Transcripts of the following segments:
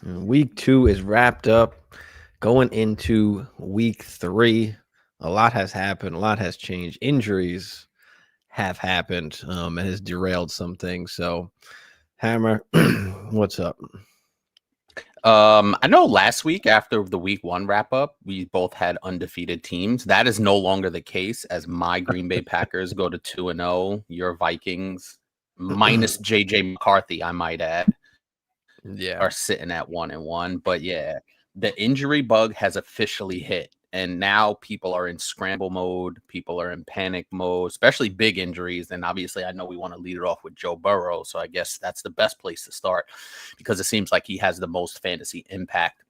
Week 2 is wrapped up. Going into week 3, a lot has happened. A lot has changed. Injuries have happened and has derailed some things. So, Hammer, what's up? I know last week after the week 1 wrap up, we both had undefeated teams. That is no longer the case as my Green Bay Packers go to 2-0. Your Vikings, minus JJ McCarthy, I might add, Yeah. are sitting at 1-1. But yeah, the injury bug has officially hit. And now people are in scramble mode. People are in panic mode, especially big injuries. And obviously, I know we want to lead it off with Joe Burrow. So I guess that's the best place to start because it seems like he has the most fantasy impact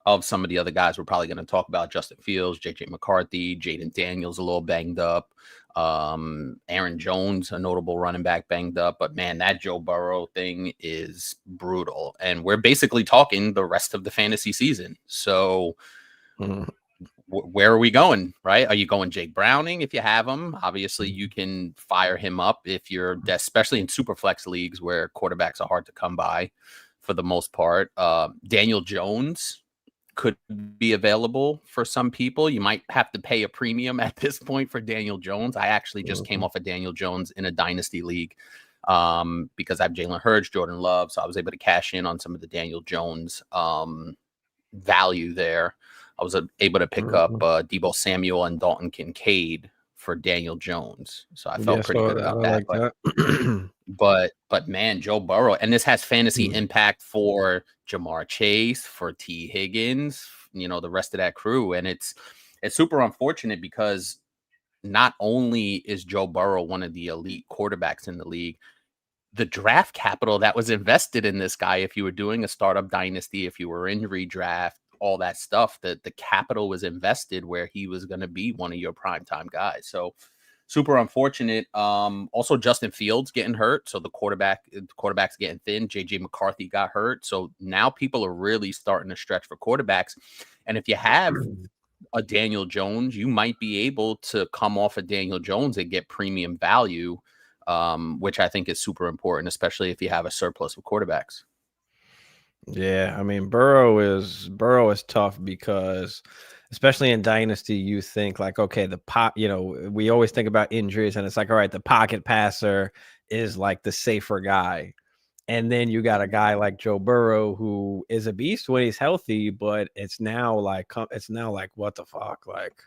of some of the other guys we're probably going to talk about. Justin Fields, JJ McCarthy, Jaden Daniels a little banged up. Aaron Jones, a notable running back, banged up. But man, that Joe Burrow thing is brutal. And we're basically talking the rest of the fantasy season. So where are we going, right? Are you going Jake Browning if you have him? Obviously, you can fire him up if you're, especially in super flex leagues where quarterbacks are hard to come by for the most part. Daniel Jones could be available for some people. You might have to pay a premium at this point for Daniel Jones. I actually just came off of Daniel Jones in a dynasty league because I have Jalen Hurts, Jordan Love, so I was able to cash in on some of the Daniel Jones value there. I was able to pick up Deebo Samuel and Dalton Kincaid for Daniel Jones, so I felt pretty good about that. But man, Joe Burrow, and this has fantasy impact for Jamar Chase, for T. Higgins, the rest of that crew, and it's super unfortunate because not only is Joe Burrow one of the elite quarterbacks in the league, the draft capital that was invested in this guy, if you were doing a startup dynasty, if you were in redraft, all that stuff, that the capital was invested where he was going to be one of your primetime guys. So super unfortunate. Also Justin Fields getting hurt. So the quarterback's getting thin. JJ McCarthy got hurt. So now people are really starting to stretch for quarterbacks. And if you have a Daniel Jones, you might be able to come off of Daniel Jones and get premium value, which I think is super important, especially if you have a surplus of quarterbacks. Yeah, I mean Burrow is tough because especially in dynasty you think like, okay, we always think about injuries and it's like, all right, the pocket passer is like the safer guy. And then you got a guy like Joe Burrow who is a beast when he's healthy, but it's now like what the fuck, like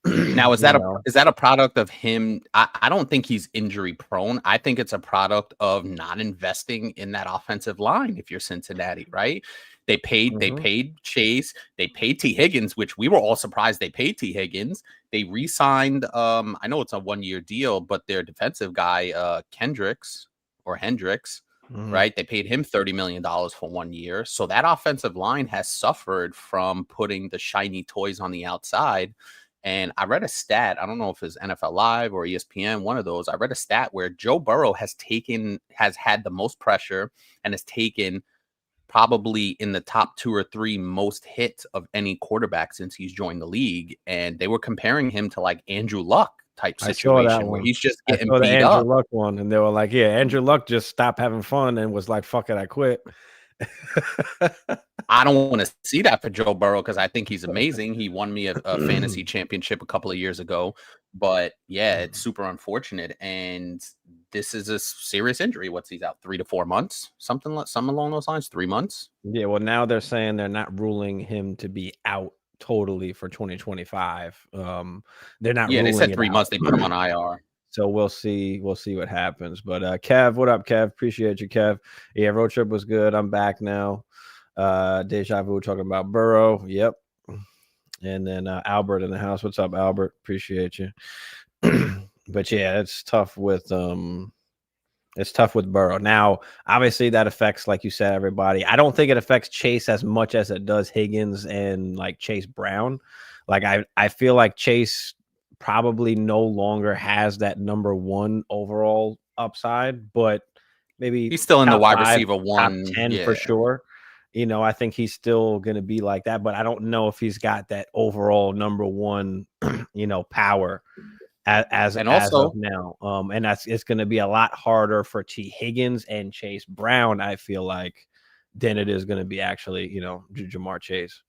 now is that a product of him? I don't think he's injury prone. I think it's a product of not investing in that offensive line. If you're Cincinnati, right? They paid Chase, they paid T. Higgins, which we were all surprised they paid T. Higgins. They re-signed, I know it's a 1-year deal, but their defensive guy, Hendricks, right? They paid him $30 million for 1 year. So that offensive line has suffered from putting the shiny toys on the outside. And I read a stat, I don't know if it's NFL Live or ESPN, one of those. I read a stat where Joe Burrow has had the most pressure and has taken probably in the top 2 or 3 most hits of any quarterback since he's joined the league. And they were comparing him to like Andrew Luck type situation where he's just getting beat Andrew up. Luck one, and they were like, yeah, Andrew Luck just stopped having fun and was like, fuck it, I quit. I don't want to see that for Joe Burrow because I think he's amazing. He won me a fantasy championship a couple of years ago. But yeah, it's super unfortunate. And this is a serious injury. What's he's out 3 to 4 months? Something along those lines, 3 months. Yeah, well, now they're saying they're not ruling him to be out totally for 2025. They're not. Yeah, ruling they said it 3 out. months. They put him on IR. So we'll see what happens. But Kev, what up, Kev? Appreciate you, Kev. Yeah, road trip was good. I'm back now. Deja vu talking about Burrow. Yep. And then Albert in the house. What's up, Albert? Appreciate you. But yeah, it's tough with Burrow. Now, obviously that affects, like you said, everybody. I don't think it affects Chase as much as it does Higgins and like Chase Brown. Like I feel like Chase probably no longer has that number 1 overall upside, but maybe he's still in the wide 5, receiver 1, top 10 for sure. I think he's still going to be like that, but I don't know if he's got that overall number 1, power as of now. And it's going to be a lot harder for T. Higgins and Chase Brown, I feel like, than it is going to be actually, Jamar Chase.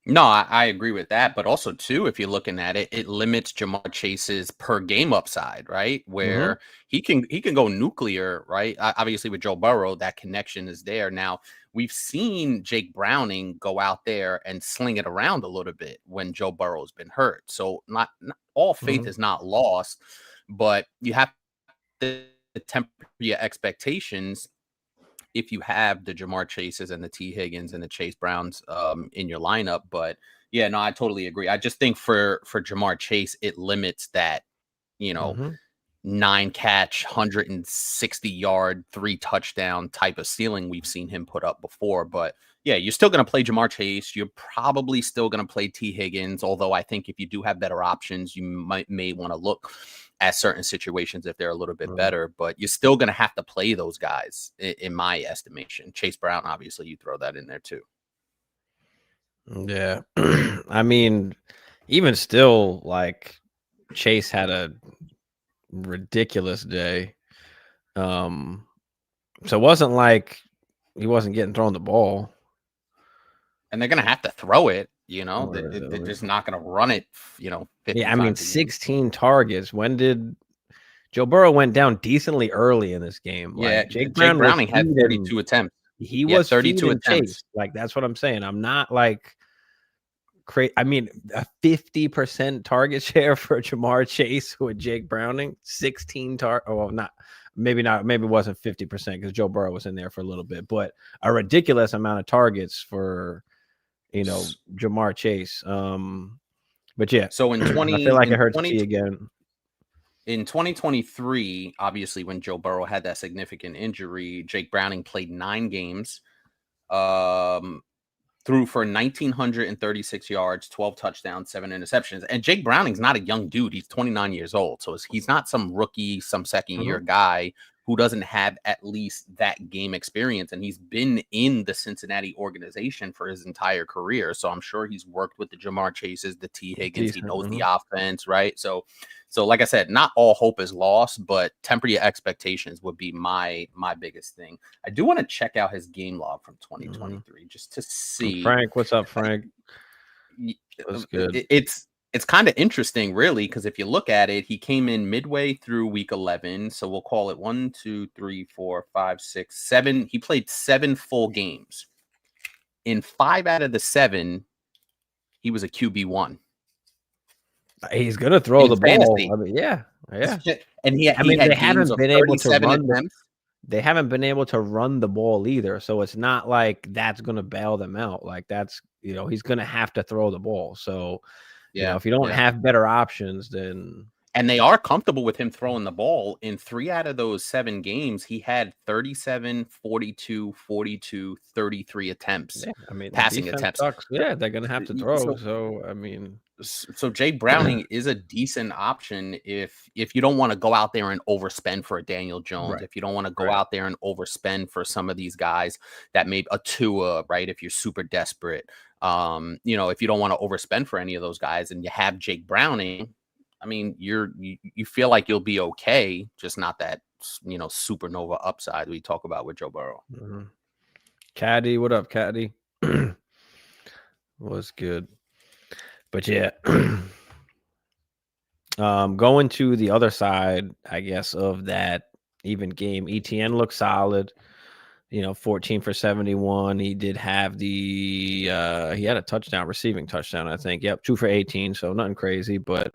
No, I agree with that. But also, too, if you're looking at it, it limits Jamar Chase's per game upside, right? Where he can go nuclear, right? Obviously, with Joe Burrow, that connection is there. Now, we've seen Jake Browning go out there and sling it around a little bit when Joe Burrow's been hurt. So not all faith is not lost, but you have to temper your expectations if you have the Jamar Chases and the T Higgins and the Chase Browns in your lineup. But yeah, no, I totally agree. I just think for Jamar Chase, it limits that, 9 catch, 160 yard, 3 touchdown type of ceiling we've seen him put up before. But yeah, you're still going to play Jamar Chase. You're probably still going to play T Higgins. Although I think if you do have better options, you may want to look at certain situations if they're a little bit better, but you're still going to have to play those guys in my estimation. Chase Brown, obviously you throw that in there too. Yeah. I mean, even still, like, Chase had a ridiculous day. So it wasn't like he wasn't getting thrown the ball. And they're going to have to throw it, they're just not going to run it, 50 yeah, I mean, 16 targets. When did Joe Burrow went down decently early in this game? Yeah, like, Jake Browning had 32 attempts. He was 32 attempts. Like, that's what I'm saying. I'm not like crazy. I mean, a 50% target share for Jamar Chase with Jake Browning, 16 well, maybe it wasn't 50% because Joe Burrow was in there for a little bit, but a ridiculous amount of targets for Jamar Chase. But yeah, so in I feel like it hurts T again. In 2023, obviously, when Joe Burrow had that significant injury, Jake Browning played 9 games, threw for 1,936 yards, 12 touchdowns, 7 interceptions. And Jake Browning's not a young dude. He's 29 years old. So he's not some rookie, some second-year guy who doesn't have at least that game experience. And he's been in the Cincinnati organization for his entire career. So I'm sure he's worked with the Jamar Chases, the T Higgins. He knows the offense, right? So like I said, not all hope is lost, but temper your expectations would be my biggest thing. I do want to check out his game log from 2023 just to see. Frank, what's up, Frank? That's good. It's kind of interesting, really, because if you look at it, he came in midway through week 11. So we'll call it 1, 2, 3, 4, 5, 6, 7. He played 7 full games. In 5 out of the 7, he was a QB1. He's gonna throw the ball. I mean, yeah. And they haven't been able to run. They haven't been able to run the ball either. So it's not like that's gonna bail them out. Like, that's he's gonna have to throw the ball. So if you don't have better options, then. And they are comfortable with him throwing the ball. In 3 out of those 7 games, he had 37, 42, 42, 33 attempts. Yeah, I mean, passing attempts. Sucks. Yeah, they're gonna have to throw. So I mean. So Jake Browning is a decent option if you don't want to go out there and overspend for a Daniel Jones, if you don't want to go out there and overspend for some of these guys that may a Tua, right? If you're super desperate, if you don't want to overspend for any of those guys and you have Jake Browning, I mean, you feel like you'll be okay, just not that supernova upside we talk about with Joe Burrow. Caddy, what up, Caddy? Was good. But yeah, going to the other side, I guess, of that even game, ETN looked solid. 14 for 71. He did have he had a receiving touchdown, I think. Yep, 2 for 18. So nothing crazy. But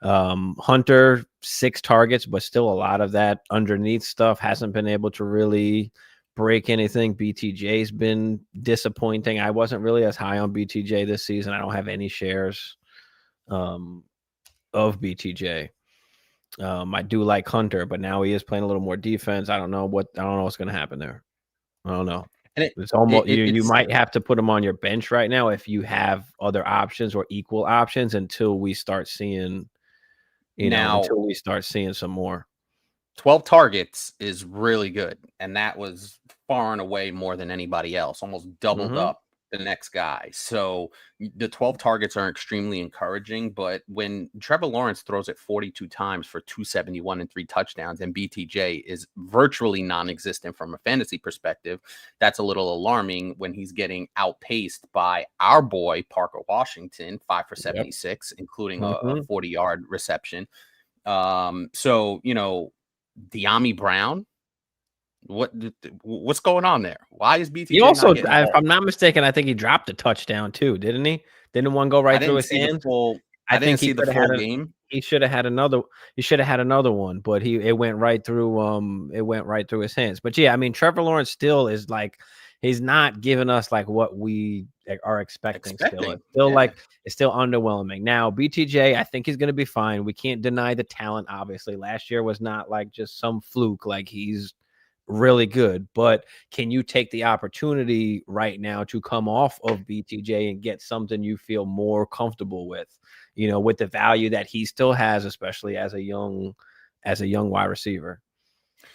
Hunter, 6 targets, but still a lot of that underneath stuff. Hasn't been able to really break anything. BTJ's been disappointing. I wasn't really as high on BTJ this season. I don't have any shares of BTJ. I do like Hunter, but now he is playing a little more defense. I don't know what's going to happen there. I don't know. And it's almost you might have to put him on your bench right now if you have other options or equal options until we start seeing some more. 12 targets is really good, and that was far and away more than anybody else, almost doubled up the next guy. So the 12 targets are extremely encouraging, but when Trevor Lawrence throws it 42 times for 271 and 3 touchdowns, and BTJ is virtually non-existent from a fantasy perspective, that's a little alarming when he's getting outpaced by our boy Parker Washington, 5 for 76, including a 40-yard reception. So De'Ami Brown, what's going on there? Why is BTJ He also, not getting the if ball? I'm not mistaken, I think he dropped a touchdown too, didn't he? Didn't one go right through his hands? I I didn't think see he the could have had full a. game. He should have had another. He should have had another one, but it went right through. It went right through his hands. But yeah, I mean, Trevor Lawrence still is like, he's not giving us like what we are expecting. Still, it's still like it's still underwhelming. Now, BTJ, I think he's going to be fine. We can't deny the talent. Obviously, last year was not like just some fluke. Like, he's really good, but can you take the opportunity right now to come off of BTJ and get something you feel more comfortable with, with the value that he still has, especially as a young wide receiver?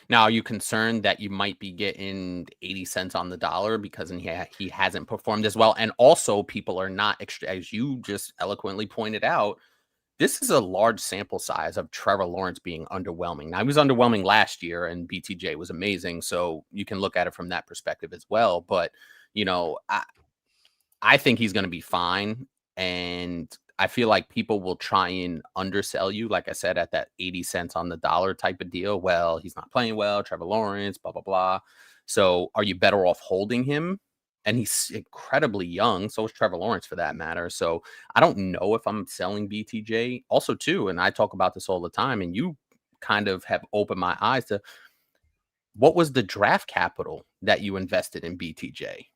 Now, are you concerned that you might be getting 80 cents on the dollar because he hasn't performed as well? And also, people are not as you just eloquently pointed out, this is a large sample size of Trevor Lawrence being underwhelming. Now, he was underwhelming last year, and BTJ was amazing, so you can look at it from that perspective as well. But I think he's going to be fine, and I feel like people will try and undersell you, like I said, at that 80 cents on the dollar type of deal. Well, he's not playing well, Trevor Lawrence, blah blah blah. So, are you better off holding him? And he's incredibly young. So is Trevor Lawrence, for that matter. So I don't know if I'm selling BTJ. Also, too, and I talk about this all the time, and you kind of have opened my eyes to what was the draft capital that you invested in BTJ?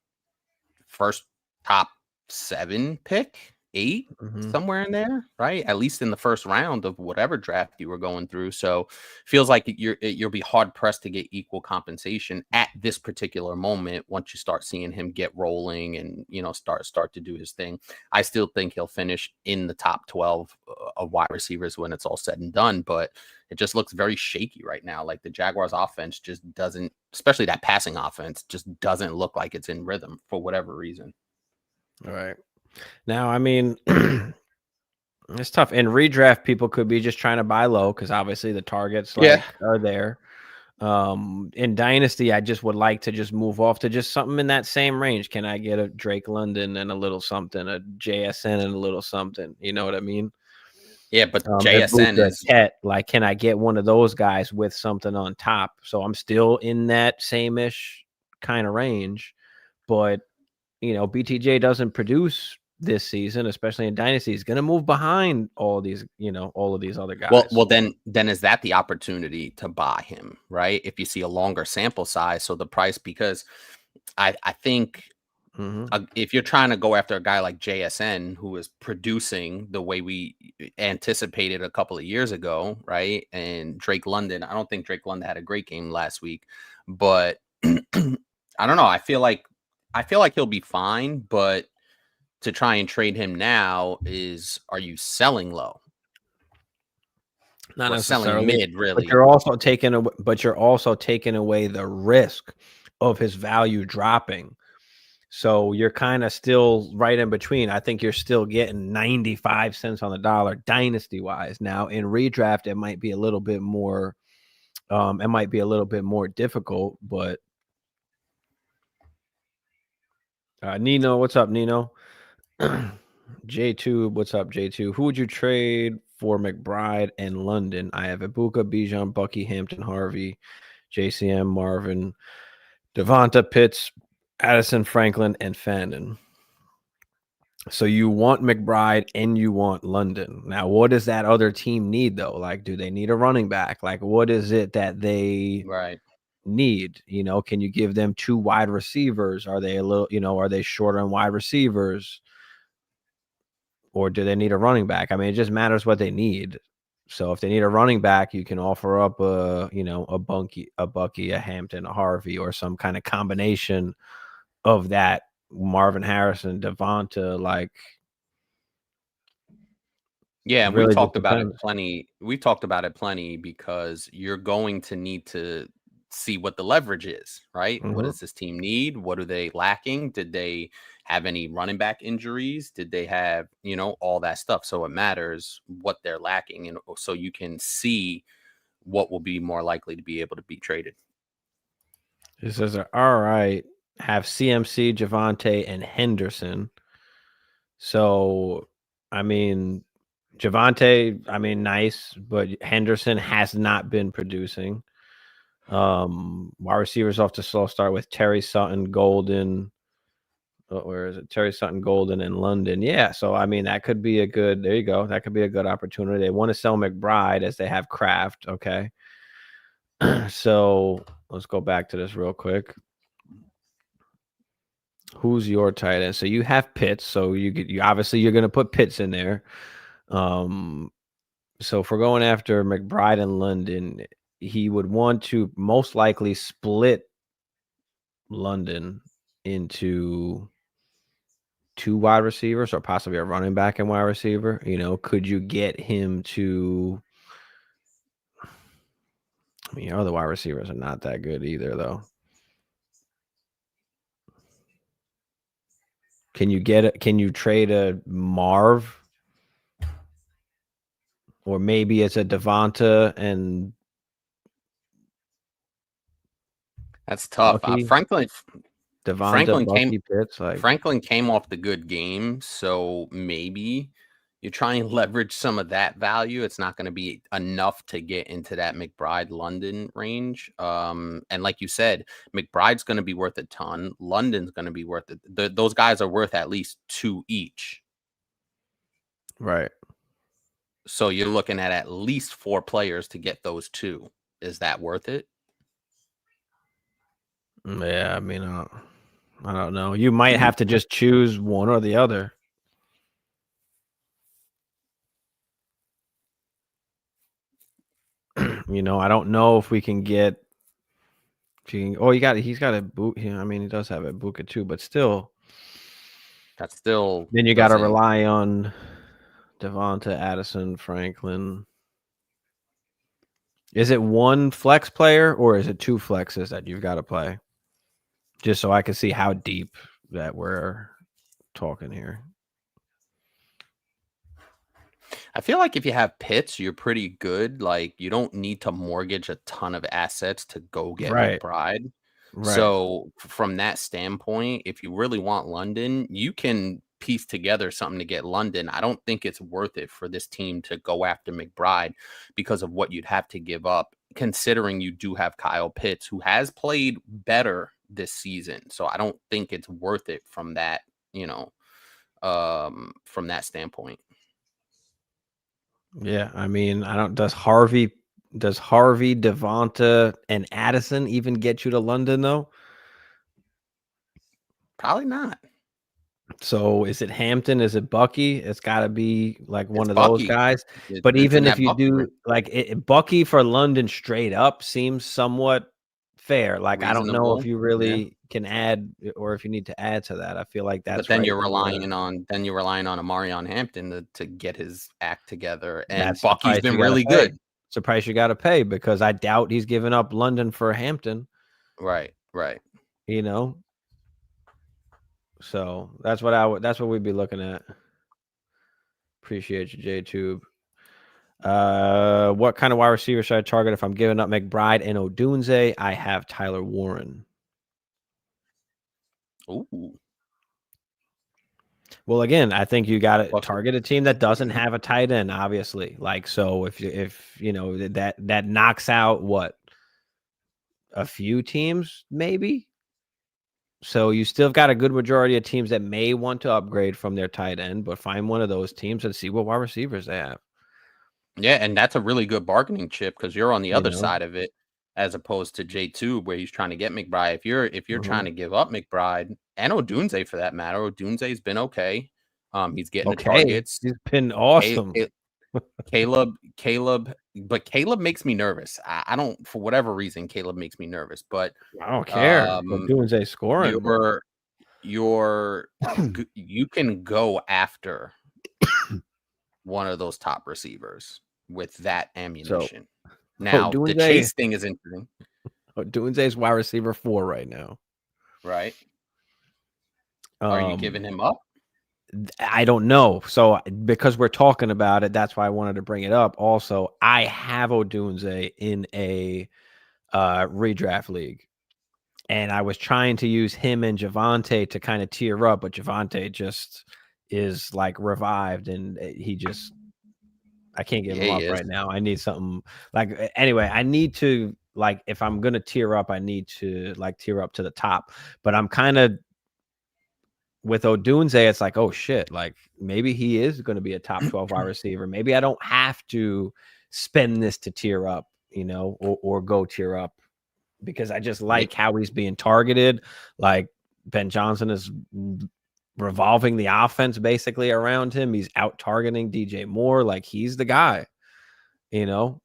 First top 7 pick, 8, somewhere in there, right? At least in the first round of whatever draft you were going through. So feels like you'll be hard pressed to get equal compensation at this particular moment once you start seeing him get rolling and start to do his thing. I still think he'll finish in the top 12 of wide receivers when it's all said and done, but it just looks very shaky right now. Like the Jaguars offense just doesn't, especially that passing offense, just doesn't look like it's in rhythm for whatever reason. All right. Now, I mean, it's tough. In redraft, people could be just trying to buy low because obviously the targets are there. In Dynasty, I just would like to just move off to just something in that same range. Can I get a Drake London and a little something, a JSN and a little something? You know what I mean? Yeah, but JSN is like, can I get one of those guys with something on top? So I'm still in that same-ish kind of range, but BTJ doesn't produce this season, especially in Dynasty. He's going to move behind all of these other guys. Well, then is that the opportunity to buy him, right? If you see a longer sample size, so the price, because I think if you're trying to go after a guy like JSN, who is producing the way we anticipated a couple of years ago, right? And Drake London, I don't think Drake London had a great game last week, but I don't know. I feel like he'll be fine, but to try and trade him now are you selling low? Not or necessarily selling mid, really. But you're also taking away the risk of his value dropping. So you're kind of still right in between. I think you're still getting 95 cents on the dollar dynasty wise. Now in redraft, it might be a little bit more. It might be a little bit more difficult, but Nino, what's up, Nino? J2, what's up, J2? Who would you trade for McBride and London? I have Ibuka, Bijan, Bucky, Hampton, Harvey, JCM, Marvin, Devonta, Pitts, Addison, Franklin, and Fannin. So you want McBride and you want London. Now, what does that other team need, though? Like, do they need a running back? Like, what is it that they need? Can you give them 2 wide receivers? Are they a little, are they short on wide receivers? Or do they need a running back? I mean, it just matters what they need. So if they need a running back, you can offer up a Bucky, a Hampton, a Harvey, or some kind of combination of that. Marvin Harrison, Devonta, like. Yeah, and really we've talked about it plenty. We've talked about it plenty because you're going to need to see what the leverage is, right? What Mhm. does this team need? What are they lacking? Did they have any running back injuries? Did they have, all that stuff? So it matters what they're lacking. And so you can see what will be more likely to be able to be traded. It says, all right, have CMC, Javante, and Henderson. So, I mean, Javante, nice, but Henderson has not been producing. Wide receivers off to slow start with Terry Sutton, Golden. Where is it? Terry Sutton, Golden, and London. Yeah, so that could be a good. There you go. That could be a good opportunity. They want to sell McBride as they have Kraft. Okay, so let's go back to this real quick. Who's your tight end? So you have Pitts. So you obviously you're going to put Pitts in there. So if we're going after McBride and London, he would want to most likely split London into 2 wide receivers or possibly a running back and wide receiver. Could you get him to? Your other wide receivers are not that good either, though. Can you trade a Marv? Or maybe it's a Devonta and That's tough. Bucky. Franklin Bucky, Pitts. Franklin came off the good game, so maybe you try and leverage some of that value. It's not going to be enough to get into that McBride London range. And like you said, McBride's going to be worth a ton. London's going to be worth it. Those guys are worth at least 2 each. Right. So you're looking at least 4 players to get those 2. Is that worth it? Yeah, I don't know. You might have to just choose one or the other. I don't know if we can get. He's got a boot. He does have a Buka too, but still. That's still. Then you got to rely on Devonta, Addison, Franklin. Is it one flex player or is it 2 flexes that you've got to play? Just so I can see how deep that we're talking here. I feel like if you have Pitts, you're pretty good. Like, you don't need to mortgage a ton of assets to go get McBride. Right. So from that standpoint, if you really want London, you can piece together something to get London. I don't think it's worth it for this team to go after McBride because of what you'd have to give up, considering you do have Kyle Pitts, who has played better this season. So I don't think it's worth it from that, from that standpoint. Yeah, does Harvey, Devonta, and Addison even get you to London though? Probably not. So is it Hampton? Is it Bucky? It's got to be like one of those guys. But even if you do Bucky for London straight up seems somewhat fair. Like, I don't know if you really can add or if you need to add to that. I feel like that's. But then you're relying on Amarion Hampton to get his act together, and Bucky's been really good. It's a price you got to pay because I doubt he's giving up London for Hampton. Right. So that's what we'd be looking at. Appreciate you, JTube. What kind of wide receiver should I target if I'm giving up McBride and Odunze? I have Tyler Warren. Ooh. Well, again, I think you got to target a team that doesn't have a tight end, obviously. Like, so if that knocks out what, a few teams, maybe. So you still got a good majority of teams that may want to upgrade from their tight end, but find one of those teams and see what wide receivers they have. Yeah, and that's a really good bargaining chip because you're on the other side of it, as opposed to J2 where he's trying to get McBride. If you're trying to give up McBride and Odunze for that matter, Odunze's been okay. He's getting the targets. He's been awesome. Caleb, but Caleb makes me nervous. I don't, for whatever reason, Caleb makes me nervous. But I don't care. Odunze scoring. You can go after one of those top receivers with that ammunition. Now, the Chase thing is interesting. Odunze's wide receiver 4 right now. Right. Are you giving him up? I don't know. So because we're talking about it, that's why I wanted to bring it up. Also, I have Odunze in a redraft league. And I was trying to use him and Javonte to kind of tear up, but Javonte just is like revived and I can't give him up right now. I need something like anyway, I need to like if I'm gonna tear up, I need to like tear up to the top. But I'm kind of with Odunze, it's like, oh shit, like maybe he is going to be a top 12 wide receiver. Maybe I don't have to spend this to tear up, or go tear up because I just like how he's being targeted. Like Ben Johnson is revolving the offense basically around him. He's out targeting DJ Moore. Like he's the guy, and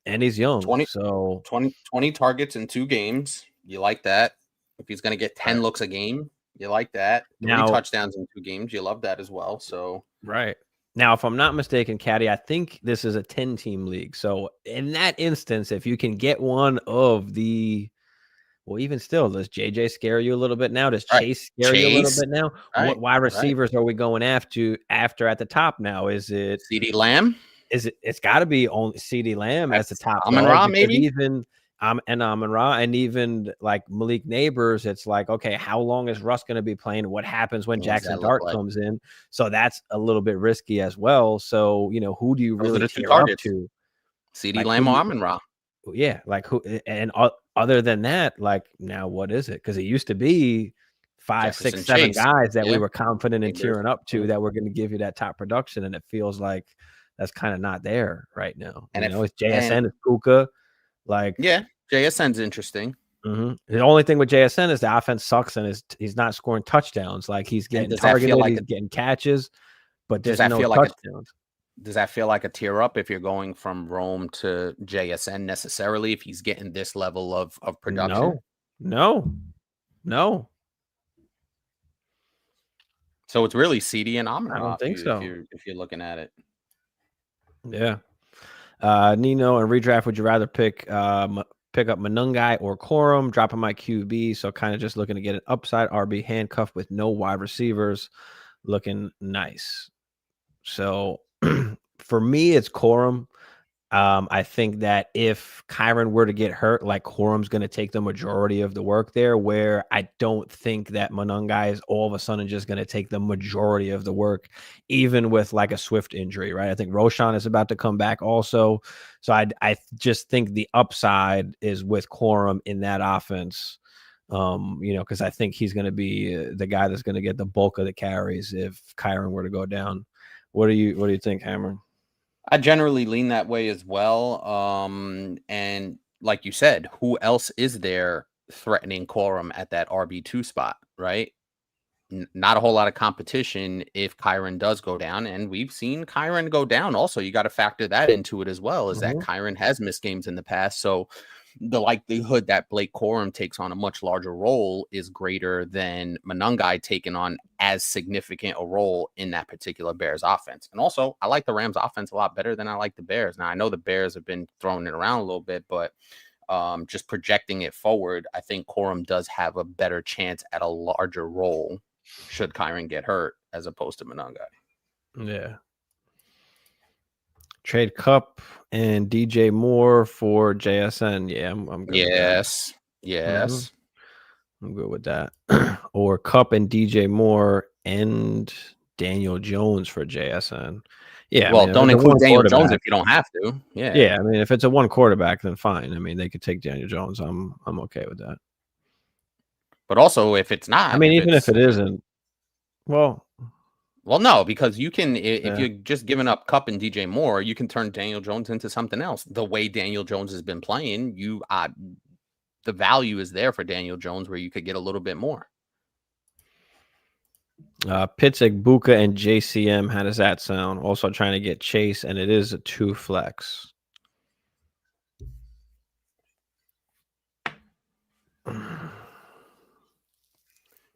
he's young. 20 targets in 2 games. You like that. If he's going to get 10 looks a game, you like that. 3 touchdowns in 2 games. You love that as well. So right. Now, if I'm not mistaken, Caddy, I think this is a 10-team league. So in that instance, if you can get one of the even still, does JJ scare you a little bit now? Does Chase scare you a little bit now? What wide receivers are we going after at the top now? Is it CeeDee Lamb? It's got to be only CeeDee Lamb as the top. Amon-Ra, maybe? Even and Amon-Ra, and even like Malik Neighbors, it's like, okay, how long is Russ going to be playing? What happens when Jackson Dart comes in? So that's a little bit risky as well. So, who do you really tear up to? CeeDee Lamb or Amon-Ra? Yeah, like who? And other than that, like now, what is it? Because it used to be 5, 6, 7 guys that we were confident in tearing up to that were going to give you that top production, and it feels like that's kind of not there right now. And it's JSN, it's Puka. Like, yeah, JSN's interesting. The only thing with JSN is the offense sucks and he's not scoring touchdowns. Like he's getting targeted, he's getting catches, but there's no touchdowns. Does that feel like a tear up if you're going from Rome to JSN necessarily? If he's getting this level of production? No. So it's really CD and Amon-Ra. I don't think so. If you're looking at it. Yeah. Nino and redraft, would you rather pick up Manungai or Corum? Dropping my QB, so kind of just looking to get an upside RB handcuff with no wide receivers, looking nice. So for me, it's Corum. I think that if Kyren were to get hurt, like Corum's going to take the majority of the work there, where I don't think that Manungai is all of a sudden just going to take the majority of the work, even with like a Swift injury, right? I think Roshan is about to come back also. So I just think the upside is with Corum in that offense, because I think he's going to be the guy that's going to get the bulk of the carries if Kyren were to go down. What do you think, Hammer? I generally lean that way as well. And like you said, who else is there threatening Corum at that RB2 spot, right? Not a whole lot of competition if Kyren does go down. And we've seen Kyren go down also. You got to factor that into it as well, is that Kyren has missed games in the past. So the likelihood that Blake Corum takes on a much larger role is greater than Manungai taking on as significant a role in that particular Bears offense. And also, I like the Rams offense a lot better than I like the Bears. Now, I know the Bears have been throwing it around a little bit, but just projecting it forward, I think Corum does have a better chance at a larger role should Kyren get hurt as opposed to Manungai. Yeah. Trade Cup and DJ Moore for JSN. Yeah, I'm good. Yes. I'm good with that. Or Cup and DJ Moore and Daniel Jones for JSN. Yeah. Well, don't include Daniel Jones if you don't have to. Yeah. Yeah. I mean, if it's a one quarterback, then fine. I mean, they could take Daniel Jones. I'm okay with that. But also, if it's not, I mean, even if it isn't, well, no, because you can, if you're just giving up Cup and DJ Moore, you can turn Daniel Jones into something else. The way Daniel Jones has been playing, the value is there for Daniel Jones where you could get a little bit more. Pitts, Buka, and JCM. How does that sound? Also trying to get Chase, and it is a 2 flex.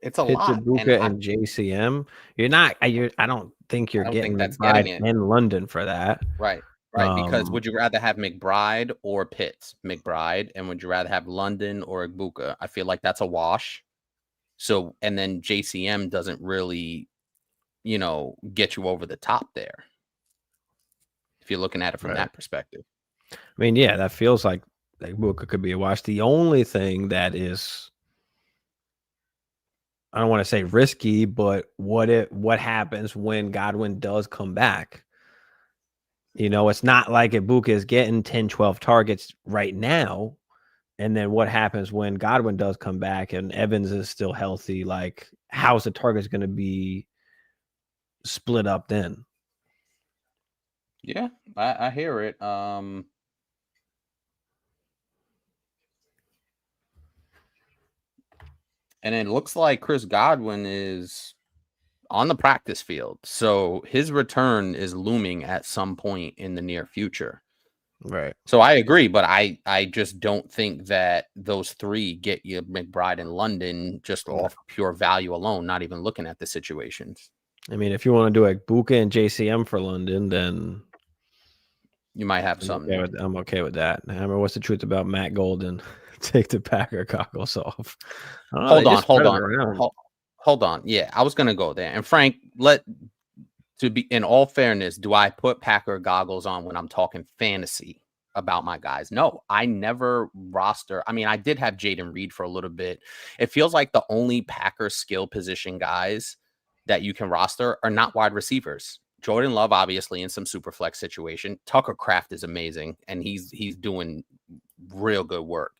It's a lot. Buka and JCM. I don't think you're getting that in London for that. Right. Right, because would you rather have McBride or Pitts? McBride, and would you rather have London or Ibuka? I feel like that's a wash. So, and then JCM doesn't really, get you over the top there. If you're looking at it from that perspective. I mean, yeah, that feels like Ibuka could be a wash. The only thing that is, I don't want to say risky, but what happens when Godwin does come back? It's not like Ibuka is getting 10, 12 targets right now. And then what happens when Godwin does come back and Evans is still healthy? Like, how's the targets going to be split up then? Yeah, I hear it. And it looks like Chris Godwin is on the practice field. So his return is looming at some point in the near future. Right. So I agree, but I just don't think that those three get you McBride and London just off pure value alone, not even looking at the situations. I mean, if you want to do Ibuka and JCM for London, then you might have something. I'm okay with that. I mean, what's the truth about Matt Golden? Take the Packer goggles off. Hold on. Yeah, I was gonna go there. And Frank, to be in all fairness, do I put Packer goggles on when I'm talking fantasy about my guys? No, I never roster. I mean, I did have Jaden Reed for a little bit. It feels like the only Packer skill position guys that you can roster are not wide receivers. Jordan Love, obviously, in some super flex situation. Tucker Kraft is amazing, and he's doing real good work.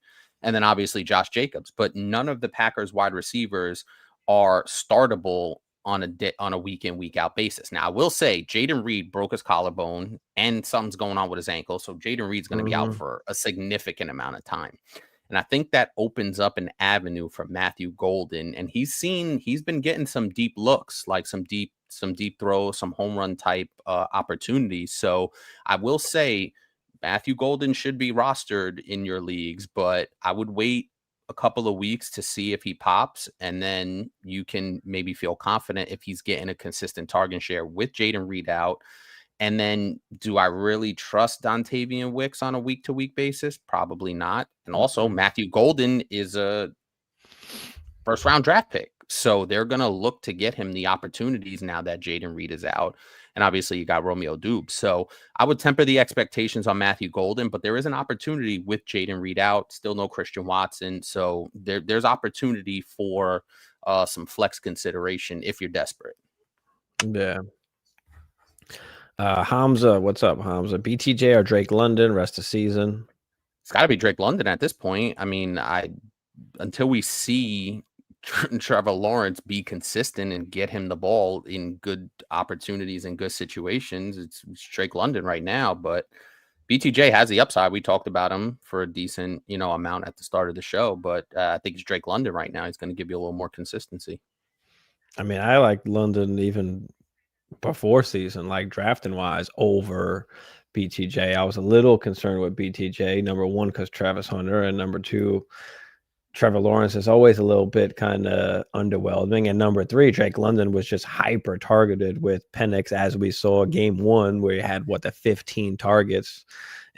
And then obviously Josh Jacobs, but none of the Packers wide receivers are startable on a week in, week out basis. Now I will say Jaden Reed broke his collarbone and something's going on with his ankle. So Jaden Reed's going to be out for a significant amount of time. And I think that opens up an avenue for Matthew Golden. And he's been getting some deep looks, like some deep throws, some home run type opportunities. So I will say Matthew Golden should be rostered in your leagues, but I would wait a couple of weeks to see if he pops, and then you can maybe feel confident if he's getting a consistent target share with Jaden Reed out. And then do I really trust Dontavian Wicks on a week-to-week basis? Probably not. And also Matthew Golden is a first-round draft pick. So they're going to look to get him the opportunities now that Jaden Reed is out. And obviously you got Romeo Doubs. So I would temper the expectations on Matthew Golden, but there is an opportunity with Jaden Reed out. Still no Christian Watson. So there's opportunity for some flex consideration if you're desperate. Yeah. Hamza, what's up, Hamza? BTJ or Drake London rest of season? It's got to be Drake London at this point. I mean, until we see Trevor Lawrence be consistent and get him the ball in good opportunities and good situations, it's Drake London right now. But BTJ has the upside. We talked about him for a decent, amount at the start of the show. But I think it's Drake London right now. He's going to give you a little more consistency. I mean, I like London even before season, like drafting wise, over BTJ. I was a little concerned with BTJ. Number one, because Travis Hunter, and number two, Trevor Lawrence is always a little bit kind of underwhelming. And number three, Drake London was just hyper targeted with Penix, as we saw game one, where he had the 15 targets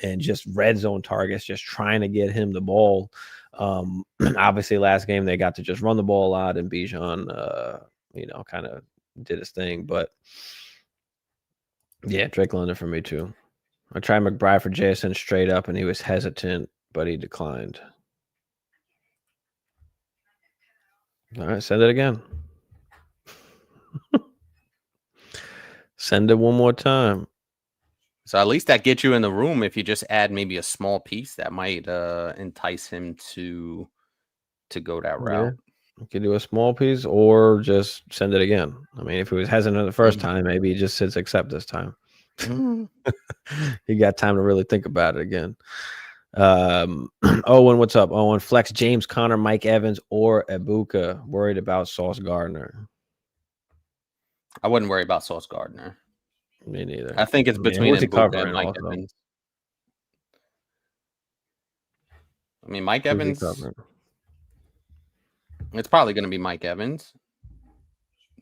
and just red zone targets, just trying to get him the ball. Obviously, last game they got to just run the ball a lot, and Bijan, kind of did his thing. But yeah, Drake London for me too. I tried McBride for Jason straight up, and he was hesitant, but he declined. All right, send it again. Send it one more time. So at least that gets you in the room. If you just add maybe a small piece, that might entice him to go that route. Yeah. You can do a small piece or just send it again. I mean, if he was hesitant the first time, maybe he just says accept this time. He got time to really think about it again. Owen, what's up? Owen, flex James Conner, Mike Evans, or Ibuka. Worried about Sauce Gardner? I wouldn't worry about Sauce Gardner. Me neither. I think it's between Ibuka and Mike Evans. I mean, Mike Evans. It's probably going to be Mike Evans,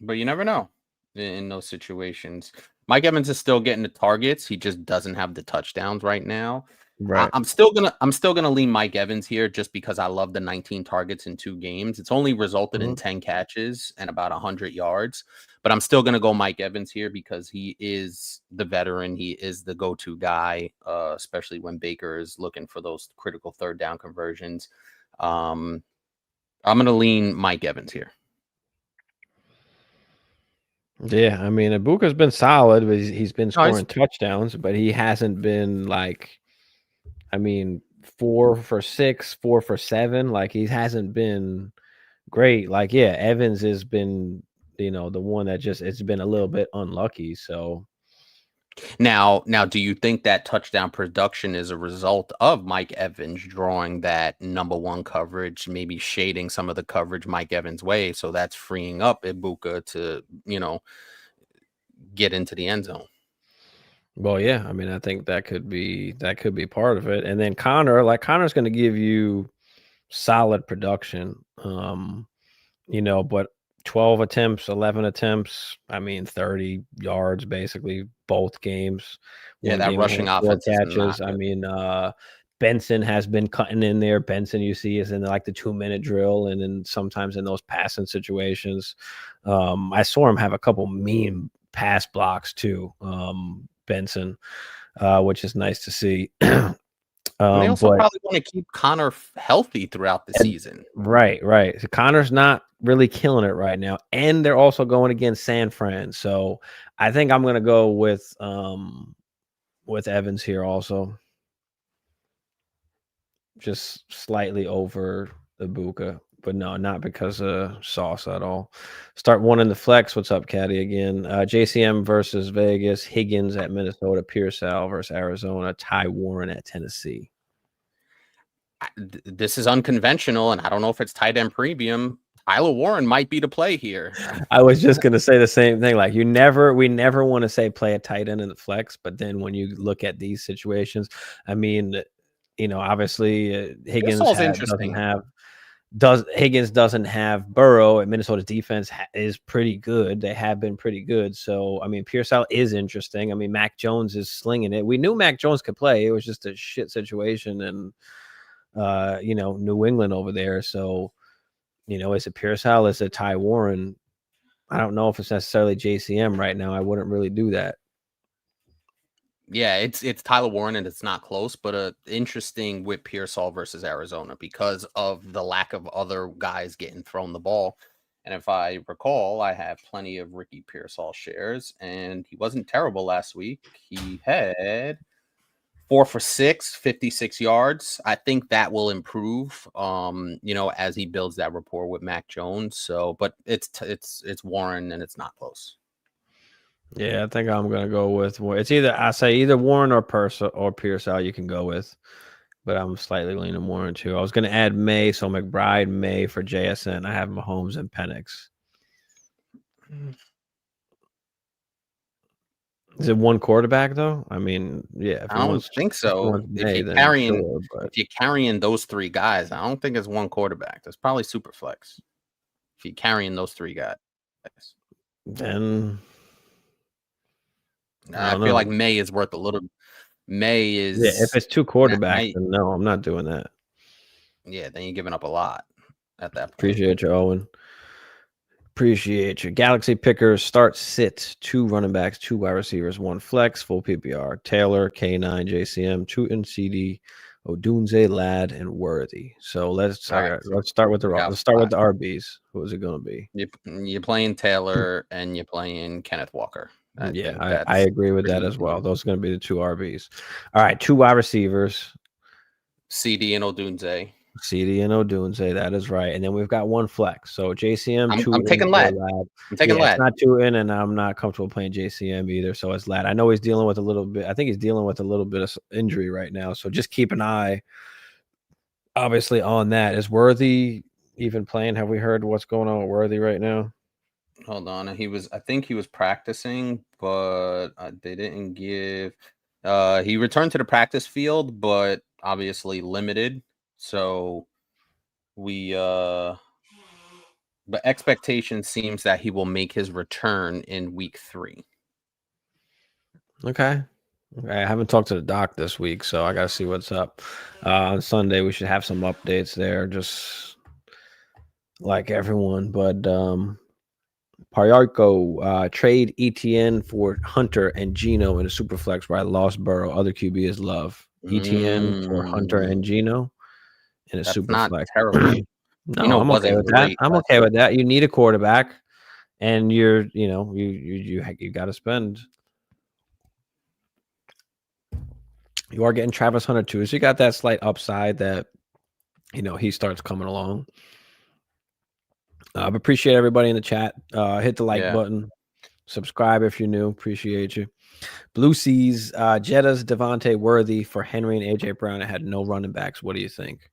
but you never know. in those situations. Mike Evans is still getting the targets. He just doesn't have the touchdowns right now. Right. I'm still gonna lean Mike Evans here just because I love the 19 targets in 2 games. It's only resulted in 10 catches and about 100 yards, but I'm still gonna go Mike Evans here because he is the veteran. He is the go-to guy, especially when Baker is looking for those critical third down conversions. I'm gonna lean Mike Evans here. Yeah, I mean, Ibuka's been solid, but he's been No, scoring touchdowns, but he hasn't been like, I mean, 4 for 6, 4 for 7. Like he hasn't been great. Like, yeah, Evans has been, the one that just it's been a little bit unlucky. So Now, do you think that touchdown production is a result of Mike Evans drawing that number 1 coverage, maybe shading some of the coverage Mike Evans' way, so that's freeing up Ibuka to, get into the end zone? well, yeah, I mean, I think that could be part of it. And then Connor's going to give you solid production. But 12 attempts, 11 attempts, I mean, 30 yards basically both games. Yeah, One that game he rushing had 4 offense is catches. not I good. mean, Benson has been cutting in there. Benson, you see, is in like the 2-minute drill, and then sometimes in those passing situations. I saw him have a couple mean pass blocks too, Benson, which is nice to see. And they also But probably wanna keep Connor healthy throughout the season. right. So Connor's not really killing it right now, and they're also going against San Fran. So I think I'm gonna go with Evans here also, just slightly over Ibuka, but no, not because of Sauce at all. Start one in the flex. What's up, Caddy? Again, JCM versus Vegas, Higgins at Minnesota, Pearsall versus Arizona, Ty Warren at Tennessee. This is unconventional, and I don't know if it's tight end premium. Tyler Warren might be the play here. I was just gonna say the same thing. Like we never want to say play a tight end in the flex, but then when you look at these situations, I mean, obviously Higgins Pearsall's interesting. doesn't have Burrow, and Minnesota's defense is pretty good. They have been pretty good. So I mean, Pearsall is interesting. I mean, Mac Jones is slinging it. We knew Mac Jones could play. It was just a shit situation, and New England over there. So. Is it Pearsall? Is it Ty Warren? I don't know if it's necessarily JCM right now. I wouldn't really do that. Yeah, it's Tyler Warren, and it's not close, but interesting with Pearsall versus Arizona because of the lack of other guys getting thrown the ball. And if I recall, I have plenty of Ricky Pearsall shares, and he wasn't terrible last week. He had 4 for 6, 56 yards. I think that will improve, as he builds that rapport with Mac Jones. So, but it's Warren, and it's not close. Yeah, I think I'm gonna go with it's either Warren or Pearsall you can go with, but I'm slightly leaning Warren too. I was gonna add May, so McBride, May for JSN. I have Mahomes and Penix. Is it one quarterback though? I mean, yeah. I don't think so. May, then sure. But If you're carrying those 3 guys, I don't think it's one quarterback. That's probably super flex. If you're carrying those 3 guys, then I feel like May is worth a little. May is if it's 2 quarterbacks, May, then no, I'm not doing that. yeah, then you're giving up a lot at that point. Appreciate you, Owen. Appreciate you. Galaxy pickers start sit 2 running backs, 2 wide receivers, 1 flex, full PPR. Taylor, K9, JCM, Tootin, CD, Odunze, Ladd, and Worthy. So let's start with the RBs. Who is it going to be? You're playing Taylor and you're playing Kenneth Walker. I agree with that as well. Those are going to be the 2 RBs. All right, 2 wide receivers. CD and Odunze. CD and Odunze, that is right. And then we've got 1 flex. So JCM, I'm taking Ladd. I'm taking Ladd. It's not 2 in, and I'm not comfortable playing JCM either. So it's Ladd. I know he's dealing with a little bit. I think he's dealing with a little bit of injury right now. So just keep an eye, obviously, on that. Is Worthy even playing? Have we heard what's going on with Worthy right now? Hold on. I think he was practicing, but they didn't give. He returned to the practice field, but obviously limited. So we But expectation seems that he will make his return in week 3. Okay. I haven't talked to the doc this week, so I got to see what's up. On Sunday, we should have some updates there, just like everyone. But Pariarco trade ETN for Hunter and Geno in a superflex where I lost Burrow. Other QB is Love. ETN for Hunter and Geno in a That's not superflex. terrible. No, I'm okay with that. I'm okay with that. You need a quarterback, and you got to spend. You are getting Travis Hunter too, so you got that slight upside that he starts coming along. Appreciate everybody in the chat. Hit the like button, subscribe if you're new. Appreciate you. Blue Seas, Jetta's Devontae Worthy for Henry and AJ Brown. I had no running backs. What do you think?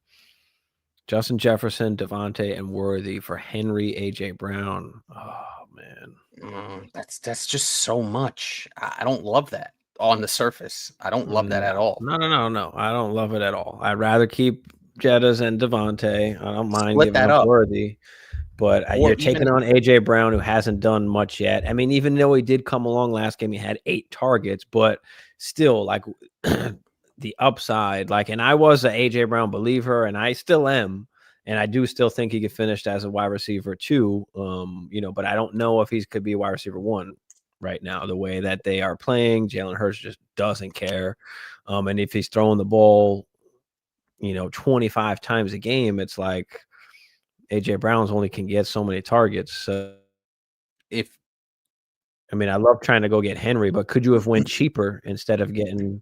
Justin Jefferson, Devontae, and Worthy for Henry, AJ Brown. Oh man, that's just so much. I don't love that on the surface. I don't love that at all. No. I don't love it at all. I'd rather keep Jetta's and Devontae. I don't mind giving up Worthy. But you're taking on AJ Brown, who hasn't done much yet. I mean, even though he did come along last game, he had 8 targets, but still, like the upside, and I was an AJ Brown believer, and I still am, and I do still think he could finish as a wide receiver too. But I don't know if he could be a wide receiver 1 right now. The way that they are playing, Jalen Hurts just doesn't care, and if he's throwing the ball, 25 times a game, it's like AJ Brown's only can get so many targets. So I love trying to go get Henry, but could you have went cheaper instead of getting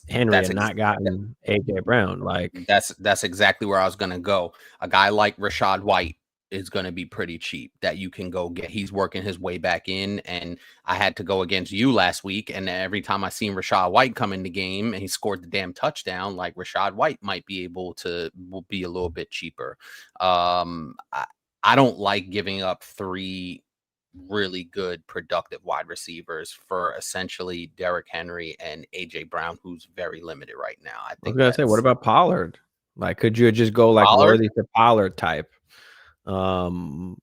Henry and not gotten AJ Brown? That's exactly where I was going to go. A guy like Rachaad White is going to be pretty cheap that you can go get. He's working his way back in, and I had to go against you last week, and every time I seen Rachaad White come in the game and he scored the damn touchdown, like Rachaad White might be able to be a little bit cheaper. I don't like giving up 3 really good productive wide receivers for essentially Derrick Henry and AJ Brown, who's very limited right now. I think I was gonna say, what about Pollard? Could you just go Worthy to Pollard type? Who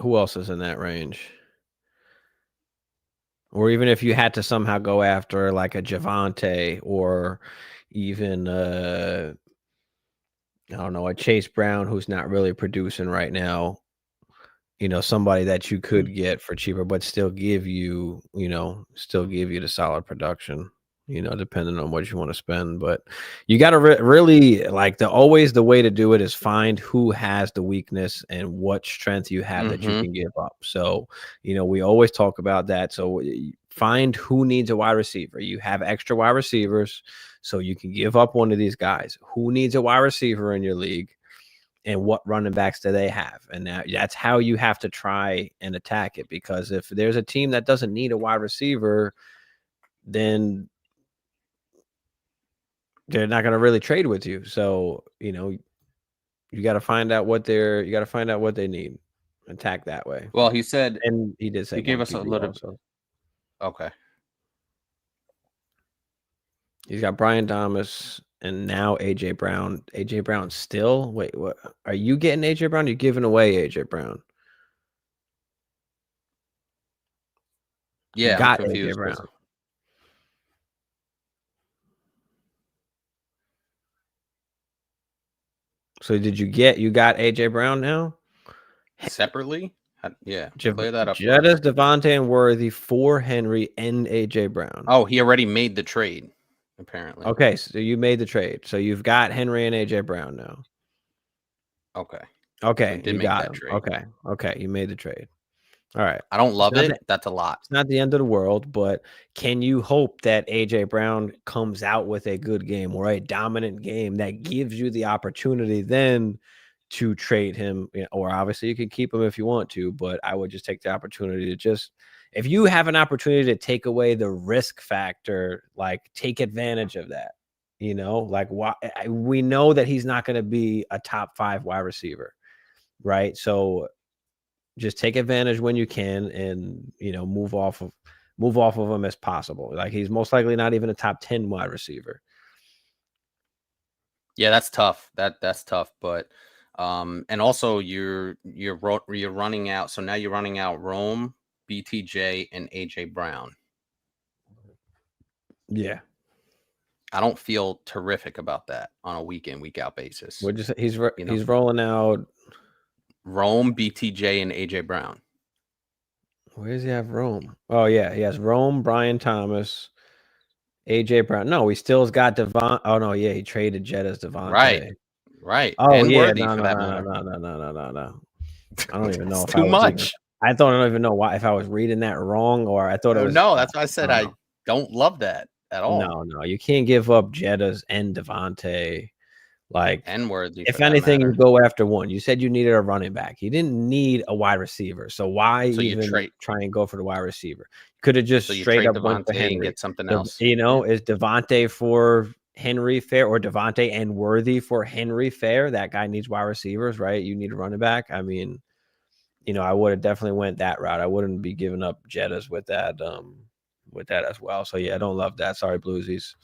else is in that range? Or even if you had to somehow go after a Javonte or even I don't know, a Chase Brown who's not really producing right now. Somebody that you could get for cheaper, but still give you the solid production. Depending on what you want to spend. But you got to really the way to do it is find who has the weakness and what strength you have that you can give up. So, we always talk about that. So find who needs a wide receiver. You have extra wide receivers, so you can give up one of these guys. Who needs a wide receiver in your league? And what running backs do they have? And that's how you have to try and attack it. Because if there's a team that doesn't need a wide receiver, then they're not going to really trade with you. So, you got to find out what they need. Attack that way. Well, he said, and he did say he gave us a little. Also. Okay. He's got Brian Thomas and now AJ Brown. AJ Brown still? Wait, what? Are you getting AJ Brown? You're giving away AJ Brown. Yeah, got AJ Brown. So you got AJ Brown now? Separately? Yeah. Clear that up. Jettas, Devontae, and Worthy for Henry and AJ Brown. Oh, he already made the trade, apparently. Okay, so you made the trade. So you've got Henry and AJ Brown now. Okay. Okay, you got that trade. Okay, you made the trade. All right. I don't love it. That's a lot. It's not the end of the world, but can you hope that AJ Brown comes out with a good game or a dominant game that gives you the opportunity then to trade him? Or obviously you can keep him if you want to, but I would just take the opportunity to if you have an opportunity to take away the risk factor, take advantage of that. We know that he's not going to be a top 5 wide receiver, right? So just take advantage when you can and, move off of him as possible. He's most likely not even a top 10 wide receiver. Yeah, that's tough. That's tough. But And also you're running out. So now you're running out Rome, BTJ, and AJ Brown. Yeah. I don't feel terrific about that on a week in, week out basis. What you say? He's rolling out Rome, BTJ, and AJ Brown. Where does he have Rome? Oh yeah, he has Rome, Brian Thomas, AJ Brown. No, he still's got Devon. Oh no, yeah, he traded Jetta's Devontae. Right. Oh and yeah, Worthy no. I don't even know It's if too I was much. I don't even know why if I was reading that wrong or I thought it was. No, that's why I said I don't love that at all. No, you can't give up Jetta's and Devontae. Like, And Worthy. if anything, you go after one. You said you needed a running back. You didn't need a wide receiver. So why even try and go for the wide receiver? You could have just straight up went for Henry. And get something else. You know, is Devontae for Henry fair or Devontae and Worthy for Henry fair? That guy needs wide receivers, right? You need a running back. I mean, you know, I would have definitely went that route. I wouldn't be giving up Jettas with that as well. So yeah, I don't love that. Sorry, Bluesies.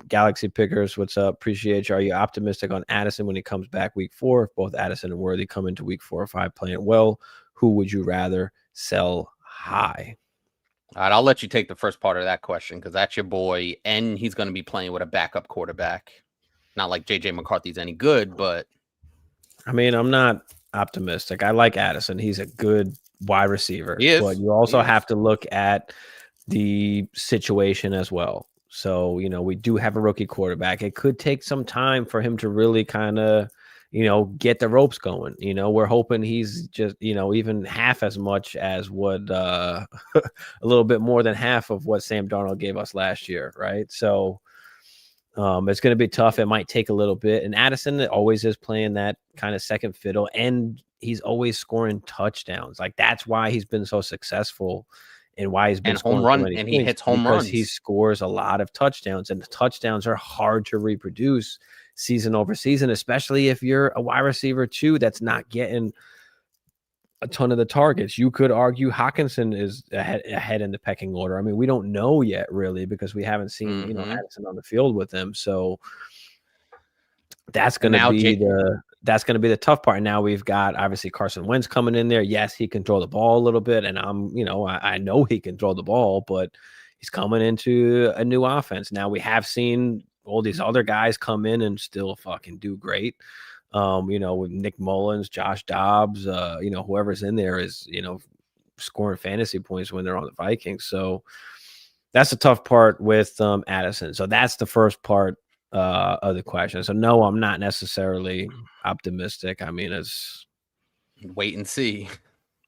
Galaxy Pickers, what's up? Appreciate you. Are you optimistic on Addison when he comes back week 4? If both Addison and Worthy come into week 4 or 5 playing well, who would you rather sell high? All right, I'll let you take the first part of that question because that's your boy, and he's going to be playing with a backup quarterback. Not like JJ McCarthy's any good, but I mean, I'm not optimistic. I like Addison. He's a good wide receiver. But you also have to look at the situation as well. So, you know, we do have a rookie quarterback. It could take some time for him to really kind of, you know, get the ropes going. You know, we're hoping he's just, you know, even half as much as what a little bit more than half of what Sam Darnold gave us last year. Right. So it's going to be tough. It might take a little bit. And Addison always is playing that kind of second fiddle, and he's always scoring touchdowns. Like, that's why he's been so successful. And why he's been home run, and he hits home runs because he scores a lot of touchdowns, and the touchdowns are hard to reproduce season over season, especially if you're a wide receiver too that's not getting a ton of the targets. You could argue Hawkinson is ahead in the pecking order. I mean, we don't know yet really because we haven't seen you know Addison on the field with him, so that's going to be the tough part. Now we've got obviously Carson Wentz coming in there. Yes, he can throw the ball a little bit, and I know he can throw the ball, but he's coming into a new offense. Now we have seen all these other guys come in and still fucking do great. You know, with Nick Mullins, Josh Dobbs, you know, whoever's in there is, you know, scoring fantasy points when they're on the Vikings. So that's the tough part with Addison. So that's the first part of the question. So no, I'm not necessarily optimistic. I mean, it's wait and see.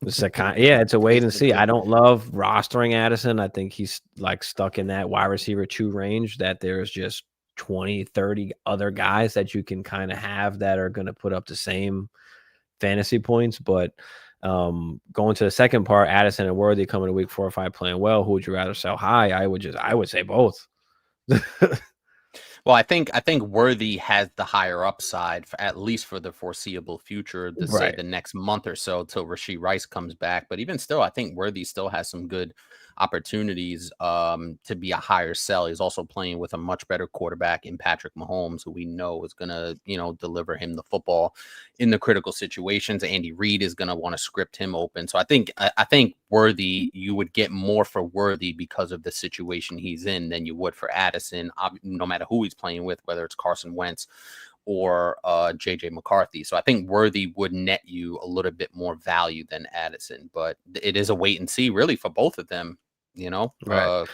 It's it's a wait and see. I don't love rostering Addison. I think he's like stuck in that wide receiver 2 range that there's just 20, 30 other guys that you can kind of have that are going to put up the same fantasy points. But going to the second part, Addison and Worthy coming to week 4 or 5 playing well, who would you rather sell high? I would say both. Well, I think Worthy has the higher upside at least for the foreseeable future, to say the next month or so till Rashee Rice comes back. But even still, I think Worthy still has some good opportunities to be a higher sell. He's also playing with a much better quarterback in Patrick Mahomes, who we know is going to, you know, deliver him the football in the critical situations. Andy Reid is going to want to script him open. So I think Worthy, you would get more for Worthy because of the situation he's in than you would for Addison, no matter who he's playing with, whether it's Carson Wentz or JJ McCarthy. So I think Worthy would net you a little bit more value than Addison, but it is a wait and see really for both of them, you know? Right.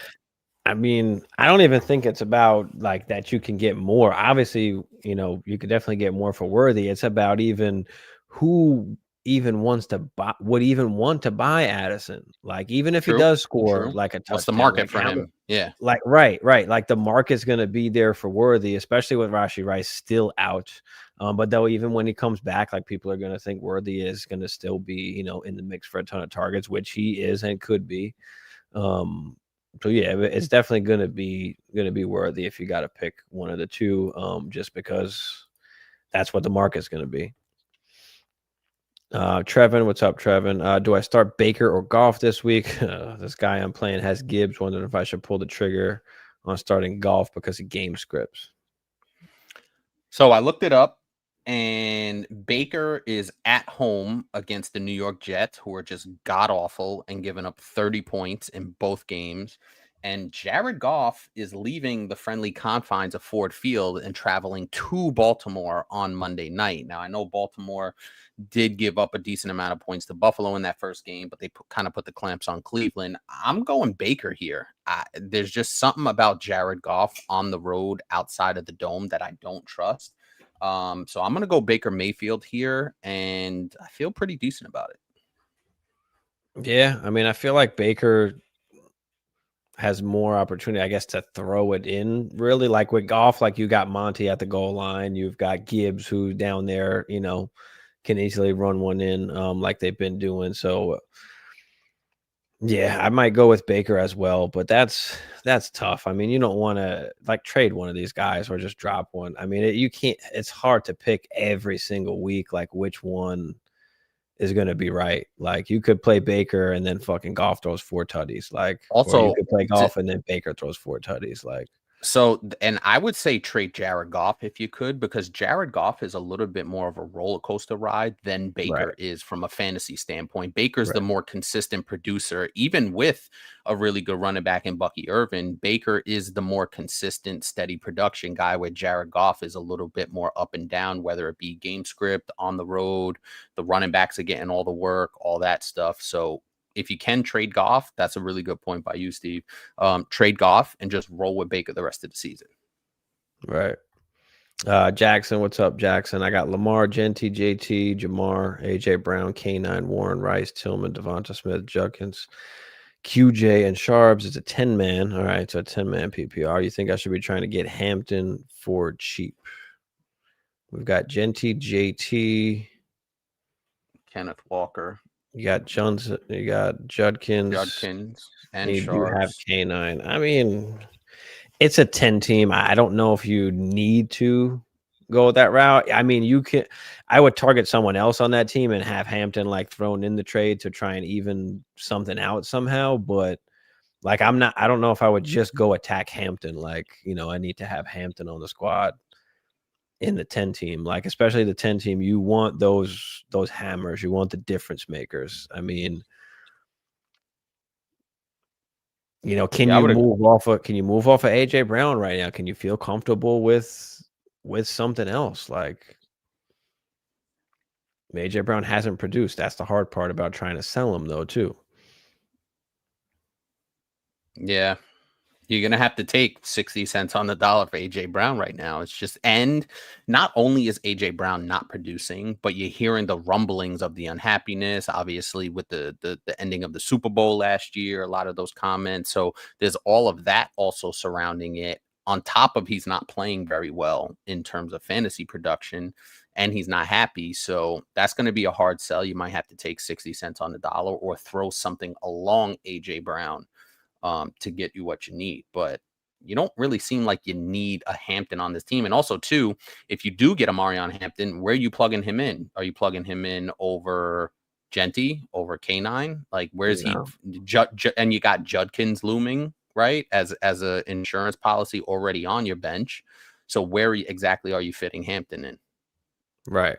I mean, I don't even think it's about like that you can get more. Obviously, you know, you could definitely get more for Worthy. It's about even who even wants to buy, would even want to buy Addison. Like, even if he does score like a touchdown. What's the market for him? Yeah. Like, right. Like the market's going to be there for Worthy, especially with Rashee Rice still out. But though, even when he comes back, like, people are going to think Worthy is going to still be, you know, in the mix for a ton of targets, which he is and could be. So yeah, it's definitely going to be Worthy if you got to pick one of the two, just because that's what the market's going to be. Trevin, what's up, Trevin? Do I start Baker or Goff this week? This guy I'm playing has Gibbs. Wondering if I should pull the trigger on starting Goff because of game scripts. So I looked it up, And Baker is at home against the New York Jets, who are just god awful and giving up 30 points in both games. And Jared Goff is leaving the friendly confines of Ford Field and traveling to Baltimore on Monday night. Now, I know Baltimore did give up a decent amount of points to Buffalo in that first game, but they kind of put the clamps on Cleveland. I'm going Baker here. There's just something about Jared Goff on the road outside of the dome that I don't trust. So I'm going to go Baker Mayfield here, and I feel pretty decent about it. Yeah, I mean, I feel like Baker has more opportunity, I guess, to throw it in. Really, like with Goff, like you got Monty at the goal line, you've got Gibbs who's down there, you know, can easily run one in, like they've been doing. So, yeah, I might go with Baker as well, but that's tough. I mean, you don't want to like trade one of these guys or just drop one. I mean, you can't. It's hard to pick every single week, like which one is going to be right. Like you could play Baker and then fucking Goff throws 4 tutties, like, or you Also, could play Goff and then Baker throws 4 tutties, like. So, and I would say trade Jared Goff if you could, because Jared Goff is a little bit more of a roller coaster ride than Baker is from a fantasy standpoint. Baker's the more consistent producer, even with a really good running back in Bucky Irvin. Baker is the more consistent, steady production guy, where Jared Goff is a little bit more up and down, whether it be game script, on the road, the running backs are getting all the work, all that stuff. So, if you can trade Goff, that's a really good point by you, Steve. Trade Goff and just roll with Baker the rest of the season. Right. Jackson, what's up, Jackson? I got Lamar, Genty, JT, Jamar, AJ Brown, K9, Warren, Rice, Tillman, Devonta Smith, Judkins, QJ, and Sharps. It's a 10-man. All right, so a 10-man PPR. You think I should be trying to get Hampton for cheap? We've got Genty, JT, Kenneth Walker. You got Johnson, you got Judkins, and you do have Sharps. K9. I mean, it's a 10 team. I don't know if you need to go that route. I mean, you can. I would target someone else on that team and have Hampton like thrown in the trade to try and even something out somehow. But like, I don't know if I would just go attack Hampton. Like, you know, I need to have Hampton on the squad in the 10 team, like especially the 10 team. You want those hammers, you want the difference makers. I mean, you know, can you move off of AJ Brown right now? Can you feel comfortable with something else? Like AJ Brown hasn't produced. That's the hard part about trying to sell him though too. Yeah. You're going to have to take 60 cents on the dollar for AJ Brown right now. It's just, and not only is AJ Brown not producing, but you're hearing the rumblings of the unhappiness, obviously with the ending of the Super Bowl last year, a lot of those comments. So there's all of that also surrounding it, on top of he's not playing very well in terms of fantasy production, and he's not happy. So that's going to be a hard sell. You might have to take 60 cents on the dollar or throw something along AJ Brown to get you what you need. But you don't really seem like you need a Hampton on this team. And also, too, if you do get a Marion Hampton, where are you plugging him in? Are you plugging him in over Genty, over K9? Like, where's he? And you got Judkins looming, right, as a insurance policy already on your bench. So where exactly are you fitting Hampton in? Right.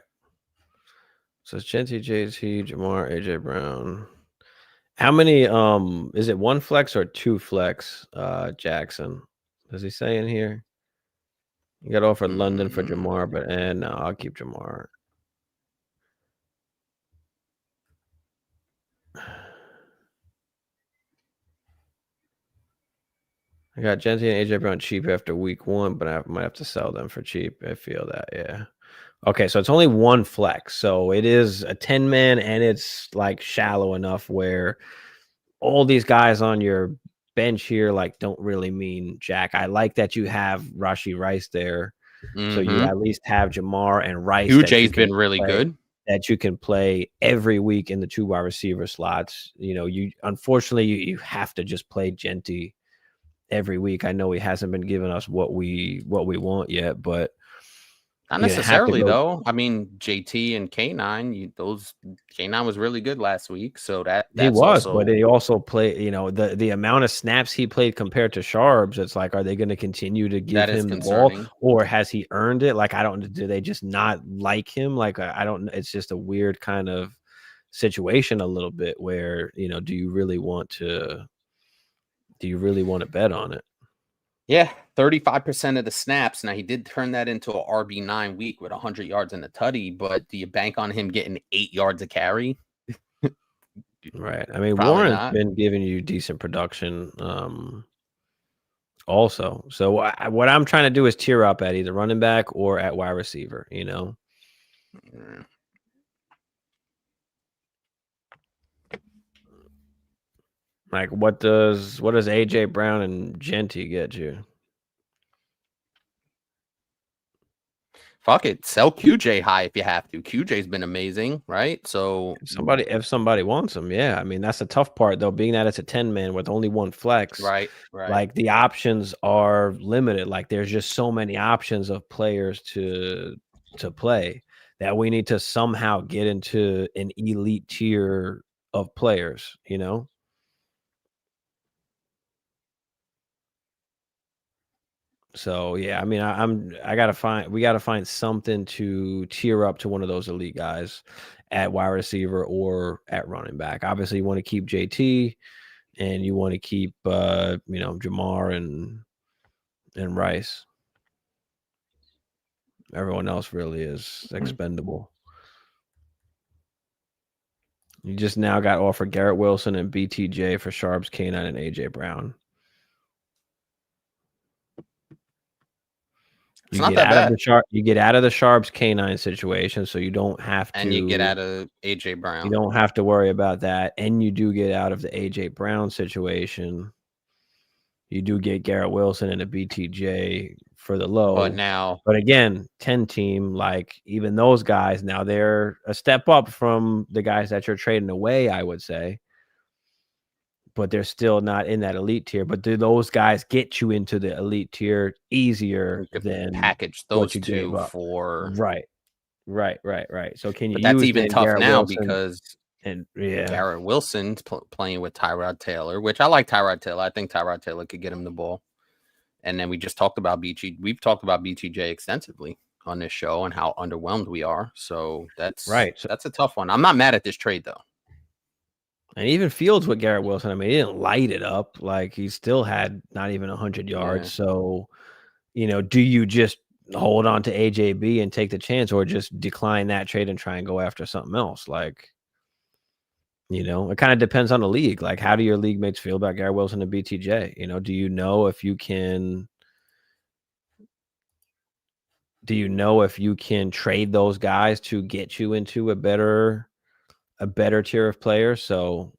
So it's Genty, JT, Jamar, AJ Brown. How many is it, 1 flex or 2 flex, Jackson? Does he say in here? You got offered London for Jamar, but no, I'll keep Jamar. I got Genty and AJ Brown cheap after week 1, but I might have to sell them for cheap. I feel that, yeah. Okay, so it's only 1 flex. So it is a 10-man, and it's like shallow enough where all these guys on your bench here like don't really mean jack. I like that you have Rashee Rice there. So you at least have Jamar and Rice. QJ's been really good. That you can play every week in the 2 wide receiver slots. You know, unfortunately you have to just play Genty every week. I know he hasn't been giving us what we want yet, but Not You're gonna have to necessarily go. though. I mean, JT and K9, those K9 was really good last week, so He that's was, but also he also played. You know, the amount of snaps he played compared to Sharps. It's like, are they going to continue to give that is him the ball, concerning. or has he earned it? Like, I don't. Do they just not like him? Like, I don't. It's just a weird kind of situation, a little bit, where do you really want to? Do you really want to bet on it? Yeah, 35% of the snaps. Now he did turn that into a RB9 week with 100 yards and a tutty, but do you bank on him getting 8 yards a carry? Right. I mean, Probably Warren's not. been giving you decent production. Also, so what I'm trying to do is tier up at either running back or at wide receiver. Like, what does AJ Brown and Genty get you? Fuck it, sell QJ high if you have to. QJ's been amazing, right? So If somebody wants him, yeah. I mean, that's the tough part though, being that it's a 10-man with only one flex. right. Like, the options are limited. Like, there's just so many options of players to play that we need to somehow get into an elite tier of players. So yeah, I mean, we gotta find something to tier up to one of those elite guys at wide receiver or at running back. Obviously, you want to keep JT and you want to keep Jamar and Rice. Everyone else really is expendable. You just now got offered Garrett Wilson and BTJ for Sharps, K9, and AJ Brown. It's not that bad. You get out of the Sharps K9 situation, so you don't have to. And you get out of AJ Brown. You don't have to worry about that, and you do get out of the AJ Brown situation. You do get Garrett Wilson and a BTJ for the low. But again, 10 team, like, even those guys now, they're a step up from the guys that you're trading away, I would say. But they're still not in that elite tier. But do those guys get you into the elite tier easier than package those you two for right. So can you? But that's even tough Garrett now Wilson because yeah, Garrett Wilson's playing with Tyrod Taylor, which I like Tyrod Taylor. I think Tyrod Taylor could get him the ball. And then we just talked about We've talked about BTJ extensively on this show and how underwhelmed we are. So that's right. So that's a tough one. I'm not mad at this trade though. And even Fields with Garrett Wilson, I mean, he didn't light it up. Like, he still had not even 100 yards. Yeah. So, do you just hold on to AJB and take the chance, or just decline that trade and try and go after something else? Like, it kind of depends on the league. Like, how do your league mates feel about Garrett Wilson and BTJ? Do you know if you can trade those guys to get you into a better tier of players? So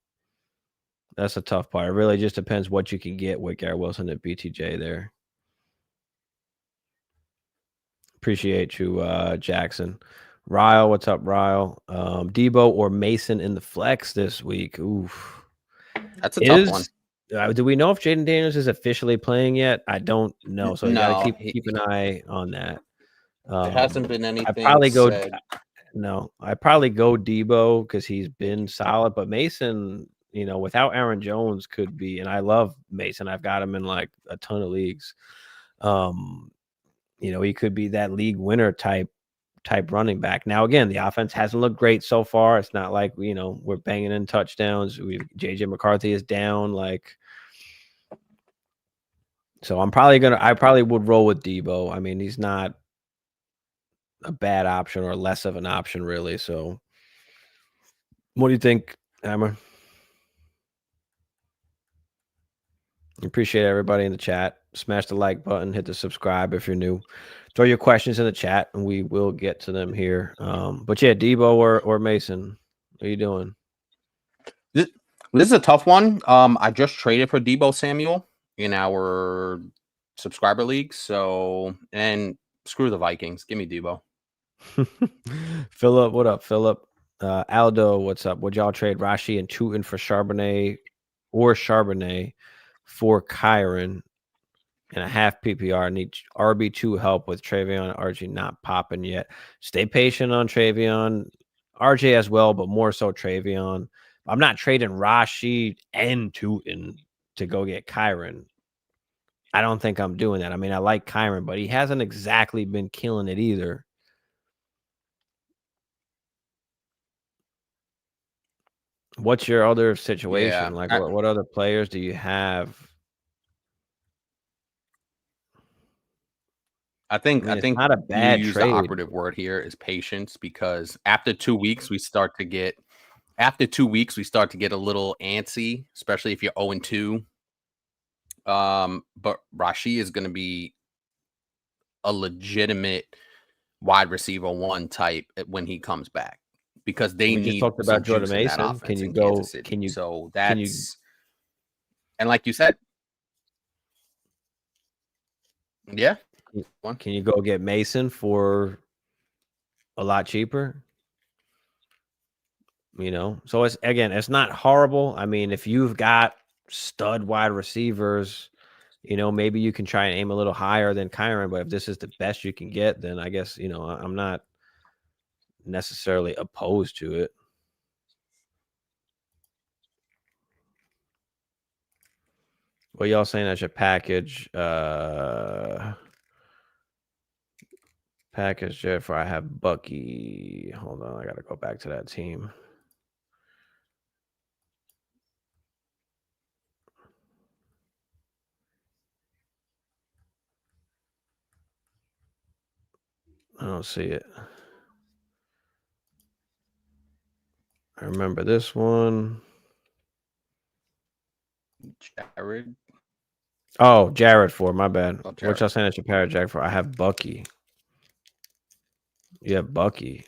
that's a tough part. It really just depends what you can get with Garrett Wilson and BTJ there. Appreciate you, Jackson. Ryle, what's up, Ryle? Debo or Mason in the flex this week? Oof. That's a tough one. Do we know if Jaden Daniels is officially playing yet? I don't know. So you got to keep an eye on that. There hasn't been anything I'd probably said. I'd probably go Debo because he's been solid. But Mason, without Aaron Jones, could be. And I love Mason. I've got him in like a ton of leagues. He could be that league winner type running back. Now, again, the offense hasn't looked great so far. It's not like, we're banging in touchdowns. JJ McCarthy is down. Like, so I probably would roll with Debo. I mean, he's not a bad option or less of an option, really. So what do you think, Hammer? Appreciate everybody in the chat. Smash the like button, hit the subscribe if you're new. Throw your questions in the chat and we will get to them here. But yeah, Debo or Mason, what are you doing? This is a tough one. I just traded for Debo Samuel in our subscriber league. So, and screw the Vikings. Give me Debo. Philip, what up, Philip? Aldo, what's up? Would y'all trade Rashi and Tootin for Charbonnet for Kyron? in a half PPR. Need RB2 help with Travion and RJ not popping yet. Stay patient on Travion. RJ as well, but more so Travion. I'm not trading Rashid and Tootin to go get Kyron. I don't think I'm doing that. I mean, I like Kyron, but he hasn't exactly been killing it either. What's your other situation? Yeah, Like, what other players do you have? I think it's not a you bad use the trade. operative word here is patience, because after 2 weeks we start to get a little antsy, especially if you're 0-2. But Rashid is going to be a legitimate wide receiver 1 type when he comes back, because they We just need talked some about Jordan juice in that Mason. offense in Kansas City. So that's, and like you said, yeah. Can you go get Mason for a lot cheaper? So it's not horrible. I mean, if you've got stud wide receivers, maybe you can try and aim a little higher than Kyron. But if this is the best you can get, then I guess I'm not necessarily opposed to it. What y'all saying as your package? Package Jeff, I have Bucky. Hold on, I gotta go back to that team. I don't see it. I remember this one. Jared. Oh, Jared for my bad. Oh, What y'all saying at your package, Jack for? I have Bucky. You have Bucky.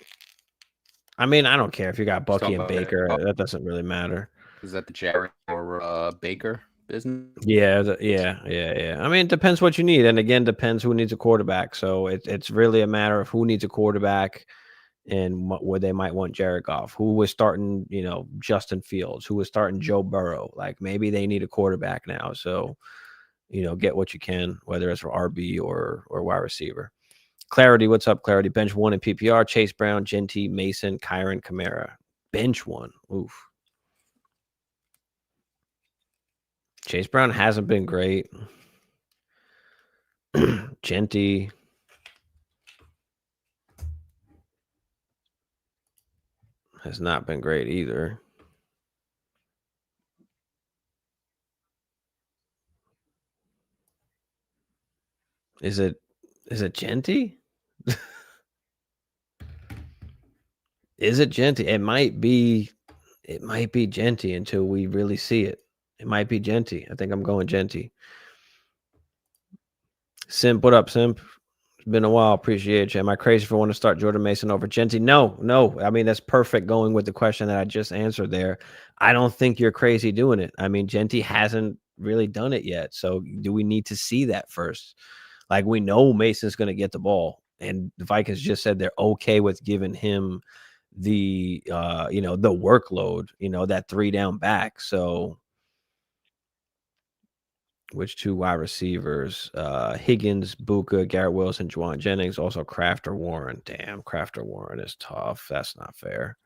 I mean, I don't care if you got Bucky and Baker. That doesn't really matter. Is that the Jared or Baker business? Yeah. I mean, it depends what you need, and again, depends who needs a quarterback. So it's really a matter of who needs a quarterback and where they might want Jared Goff. Who was starting, Justin Fields? Who was starting Joe Burrow? Like maybe they need a quarterback now. So get what you can, whether it's for RB or wide receiver. Clarity, what's up, Clarity? Bench 1 in PPR, Chase Brown, Genty, Mason, Kyron, Kamara. Bench 1. Oof. Chase Brown hasn't been great. Genty. Has not been great either. Is it Genty? Is it Genty? It might be Genty until we really see it. It might be Genty. I think I'm going Genty. Simp, what up, Simp? It's been a while. Appreciate you. Am I crazy for wanting to start Jordan Mason over Genty? No. I mean, that's perfect going with the question that I just answered there. I don't think you're crazy doing it. I mean, Genty hasn't really done it yet. So do we need to see that first? Like, we know Mason's going to get the ball. And the Vikings just said they're okay with giving him the, the workload, that 3 down back. So which 2 wide receivers? Higgins, Buka, Garrett Wilson, Juwan Jennings, also Kraft or Warren. Damn, Kraft or Warren is tough. That's not fair.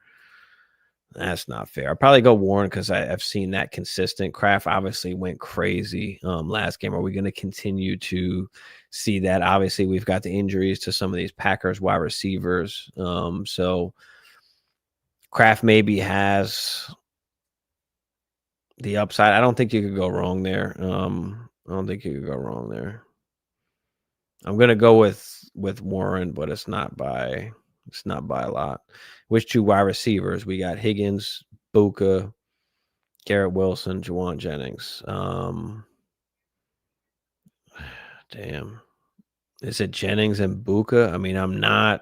I'll probably go Warren because I've seen that consistent. Kraft obviously went crazy last game. Are we going to continue to see that? Obviously, we've got the injuries to some of these Packers wide receivers. So Kraft maybe has the upside. I don't think you could go wrong there. I'm gonna go with Warren, but it's not by a lot. Which 2 wide receivers? We got Higgins, Buka, Garrett Wilson, Juwan Jennings. Damn. Is it Jennings and Buka? I mean, I'm not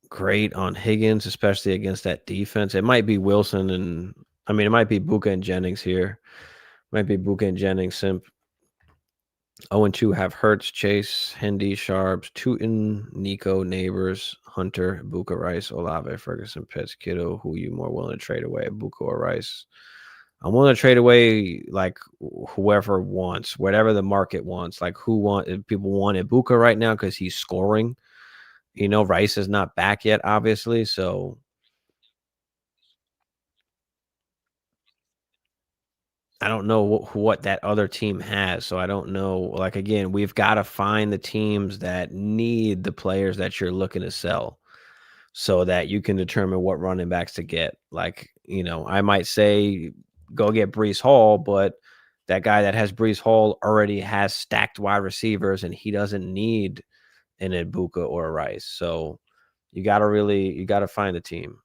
great on Higgins, especially against that defense. It might be Wilson and it might be Buka and Jennings here. Might be Buka and Jennings. Simp. 0-2 have Hurts, Chase, Hendy, Sharps, Tootin, Nico, Neighbors, Hunter, Buka, Rice, Olave, Ferguson, Pitts, Kittle. Who you more willing to trade away, Buka or Rice? I'm willing to trade away like whoever wants, whatever the market wants. Like if people want Ibuka right now because he's scoring. Rice is not back yet, obviously. So I don't know what that other team has. So I don't know. Like, again, we've got to find the teams that need the players that you're looking to sell so that you can determine what running backs to get. Like, I might say go get Brees Hall, but that guy that has Brees Hall already has stacked wide receivers and he doesn't need an Ibuka or a Rice. So you got to find a team.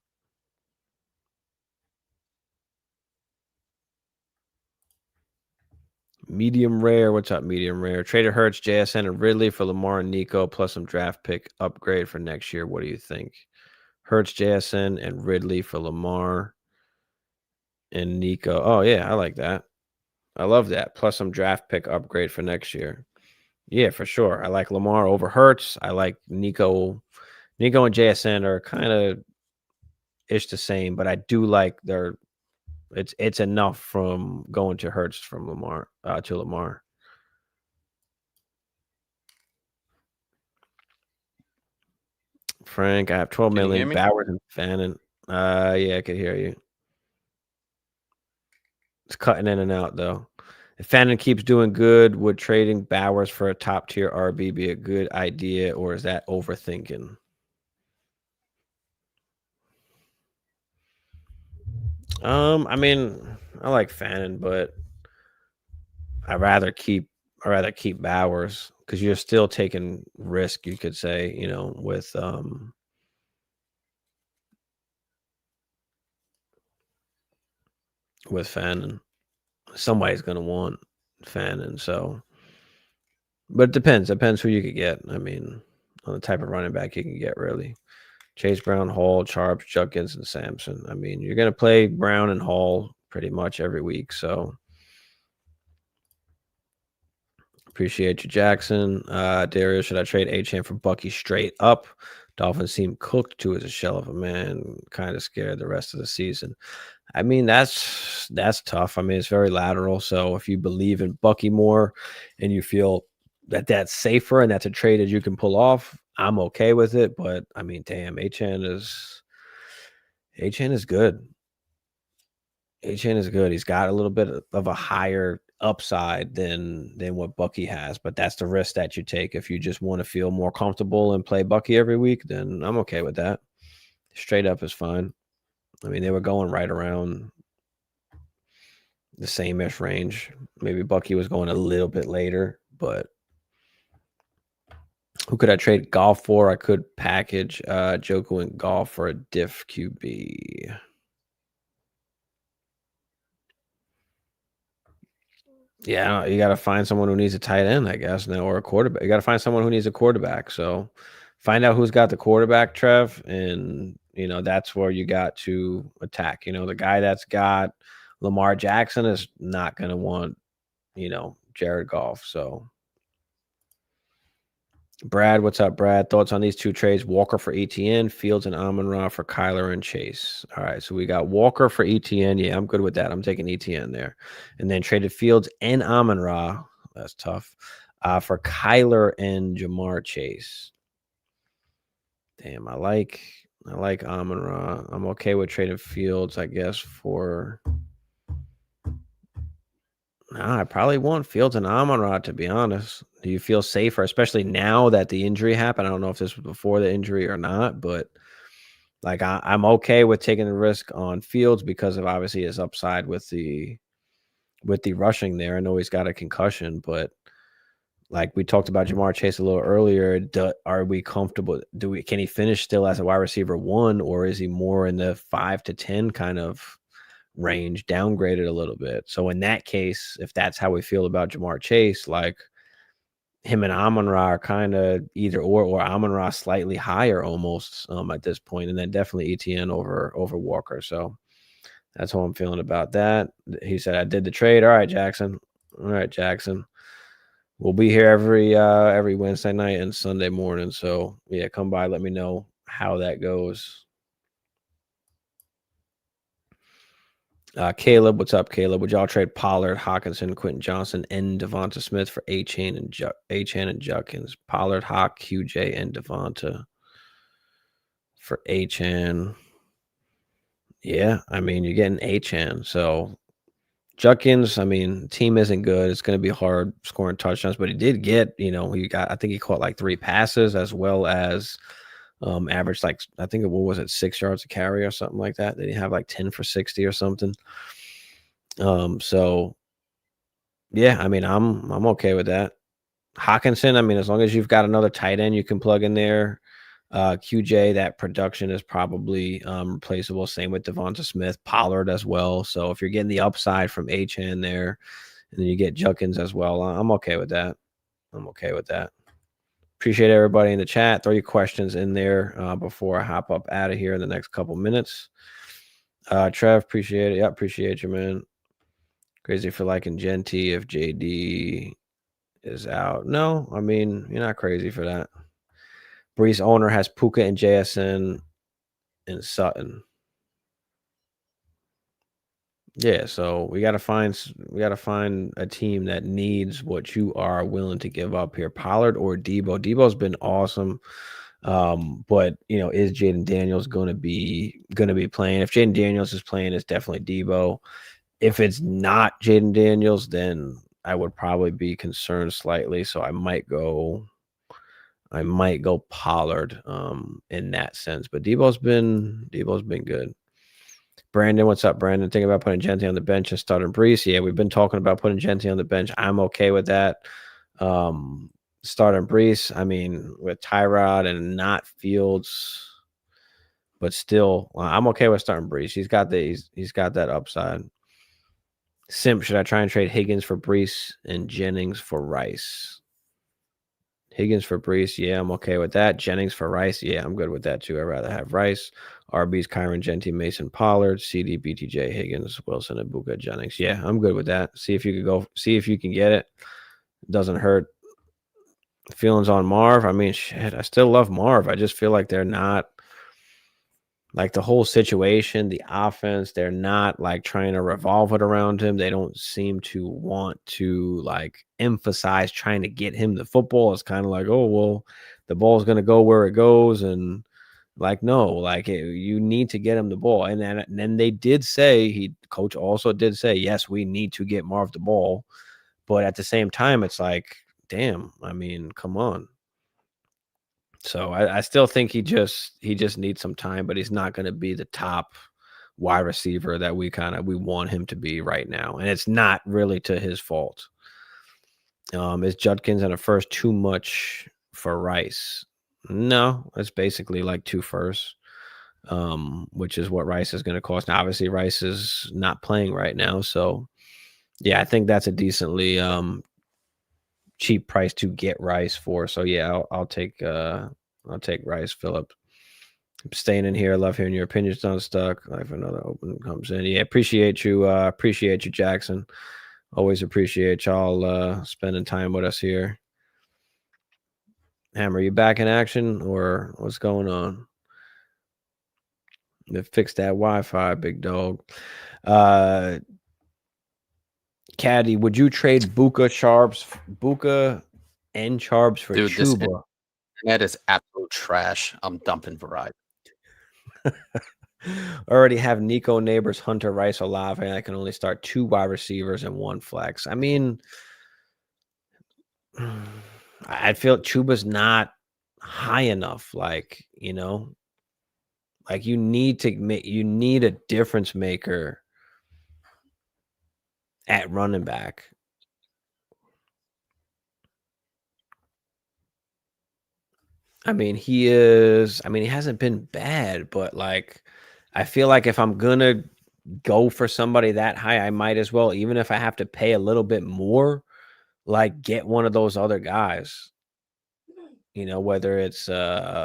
Medium rare. What's up, medium rare? Traded Hurts, JSN, and Ridley for Lamar and Nico, plus some draft pick upgrade for next year. What do you think? Hurts, JSN, and Ridley for Lamar and Nico. Oh, yeah, I like that. I love that. Plus some draft pick upgrade for next year. Yeah, for sure. I like Lamar over Hurts. I like Nico. Nico and JSN are kind of ish the same, but I do like it's enough from going to Hurts from Lamar to Lamar. Frank, I have 12 million. Bowers and Fannin. Yeah, I could hear you. It's cutting in and out though. If Fannin keeps doing good, would trading Bowers for a top tier RB be a good idea, or is that overthinking? I mean, I like Fannin, but I'd rather keep Bowers because you're still taking risk, you could say, with Fannin. Somebody's gonna want Fannin, so but it depends. Depends who you could get. I mean, on the type of running back you can get, really. Chase Brown, Hall, Sharps, Judkins, and Sampson. I mean, you're gonna play Brown and Hall pretty much every week, so appreciate you, Jackson. Darius, should I trade Achane for Bucky straight up? Dolphins seem cooked to as a shell of a man. Kind of scared the rest of the season. I mean, that's tough. I mean, it's very lateral. So if you believe in Bucky more and you feel that that's safer and that's a trade that you can pull off, I'm okay with it. But I mean, damn, Achane is good. Achane is good. He's got a little bit of a higher upside than what Bucky has, but that's the risk that you take. If you just want to feel more comfortable and play Bucky every week, then I'm okay with that. Straight up is fine. I mean, they were going right around the same-ish range. Maybe Bucky was going a little bit later, but who could I trade Golf for? I could package Joku and Golf for a diff QB. Yeah, you got to find someone who needs a tight end, I guess, now, or a quarterback. You got to find someone who needs a quarterback. So find out who's got the quarterback, Trev, and that's where you got to attack. The guy that's got Lamar Jackson is not going to want, Jared Goff. So Brad, what's up, Brad? Thoughts on these two trades? Walker for ETN, Fields and Amon-Ra for Kyler and Chase. All right, so we got Walker for ETN. Yeah, I'm good with that. I'm taking ETN there. And then traded Fields and Amon-Ra. That's tough. For Kyler and Jamar Chase. Damn, I like Amon-Ra. I'm okay with trading Fields, I guess, for... Nah, I probably want Fields and Amon-Ra, to be honest. Do you feel safer, especially now that the injury happened? I don't know if this was before the injury or not, but like I'm okay with taking the risk on Fields because of obviously his upside with the rushing there. I know he's got a concussion, but like we talked about Jamar Chase a little earlier, are we comfortable? Can he finish still as a wide receiver 1, or is he more in the 5 to 10 kind of range, downgraded a little bit? So in that case, if that's how we feel about Jamar Chase, like him and Amon-Ra are kind of either or Amon-Ra slightly higher almost at this point, and then definitely ETN over Walker. So that's how I'm feeling about that. He said, I did the trade. All right, Jackson. We'll be here every Wednesday night and Sunday morning. So yeah, come by, let me know how that goes. Caleb, what's up, Caleb? Would y'all trade Pollard, Hawkinson, Quentin Johnson, and Devonta Smith for A-Chain and Judkins? Pollard, Hawk, QJ, and Devonta for A-Chan. Yeah, I mean, you're getting A-Chan. So Judkins, I mean, team isn't good. It's going to be hard scoring touchdowns, but he did get, I think he caught like 3 passes as well as averaged like, I think, what was it, 6 yards a carry or something like that. Did he have like 10 for 60 or something? So yeah, I mean, I'm okay with that. Hawkinson, I mean, as long as you've got another tight end you can plug in there. QJ, that production is probably replaceable. Same with Devonta Smith, Pollard as well. So if you're getting the upside from H-N there, and then you get Judkins as well, I'm okay with that. I'm okay with that. Appreciate everybody in the chat. Throw your questions in there before I hop up out of here in the next couple minutes. Trev, appreciate it. Yeah, appreciate you, man. Crazy for liking Genty if JD is out. No, I mean, you're not crazy for that. Brees owner has Puka and JSN and Sutton. Yeah, so we gotta find a team that needs what you are willing to give up here. Pollard or Debo. Debo's been awesome. But is Jaden Daniels gonna be playing? If Jaden Daniels is playing, it's definitely Debo. If it's not Jaden Daniels, then I would probably be concerned slightly. So I might go Pollard in that sense. But Debo's been good. Brandon, what's up, Brandon? Thinking about putting Genty on the bench and starting Brees. Yeah, we've been talking about putting Genty on the bench. I'm okay with that. Starting Brees, I mean, with Tyrod and not Fields, but still, I'm okay with starting Brees. He's got that upside. Simp, should I try and trade Higgins for Brees and Jennings for Rice? Higgins for Brees, yeah, I'm okay with that. Jennings for Rice, yeah, I'm good with that too. I'd rather have Rice. RB's Kyron Genty, Mason Pollard, CD, BTJ, Higgins, Wilson, and Buka Jennings. Yeah, I'm good with that. See if you can get it. Doesn't hurt. Feelings on Marv. I mean, shit, I still love Marv. I just feel like they're not, like, the whole situation, the offense, they're not like trying to revolve it around him. They don't seem to want to like emphasize trying to get him the football. It's kind of like, oh, well, the ball's going to go where it goes. And like, no, like you need to get him the ball. And then they did say, coach also did say, yes, we need to get Marv the ball. But at the same time, it's like, damn, I mean, come on. So I still think he just needs some time, but he's not going to be the top wide receiver that we want him to be right now. And it's not really to his fault. Is Judkins in a first too much for Rice? No, it's basically like 2 firsts, which is what Rice is going to cost. Now, obviously, Rice is not playing right now. So, yeah, I think that's a decently cheap price to get Rice for. So yeah, I'll take Rice, Phillip. I'm staying in here. I love hearing your opinions on stuck. Like if another open comes in. Yeah, appreciate you, Jackson. Always appreciate y'all spending time with us here. Hammer, you back in action or what's going on? They fixed that Wi-Fi, big dog. Caddy, would you trade Buka and Charbs for Chuba? That is absolute trash. I'm dumping Verizon. Already have Nico, Neighbors, Hunter, Rice, Olave, and I can only start 2 wide receivers and 1 flex. I mean, I feel Chuba's not high enough. Like, like you need a difference maker at running back. I mean, he hasn't been bad, but like, I feel like if I'm gonna go for somebody that high, I might as well, even if I have to pay a little bit more, like get one of those other guys. Whether it's Saquon,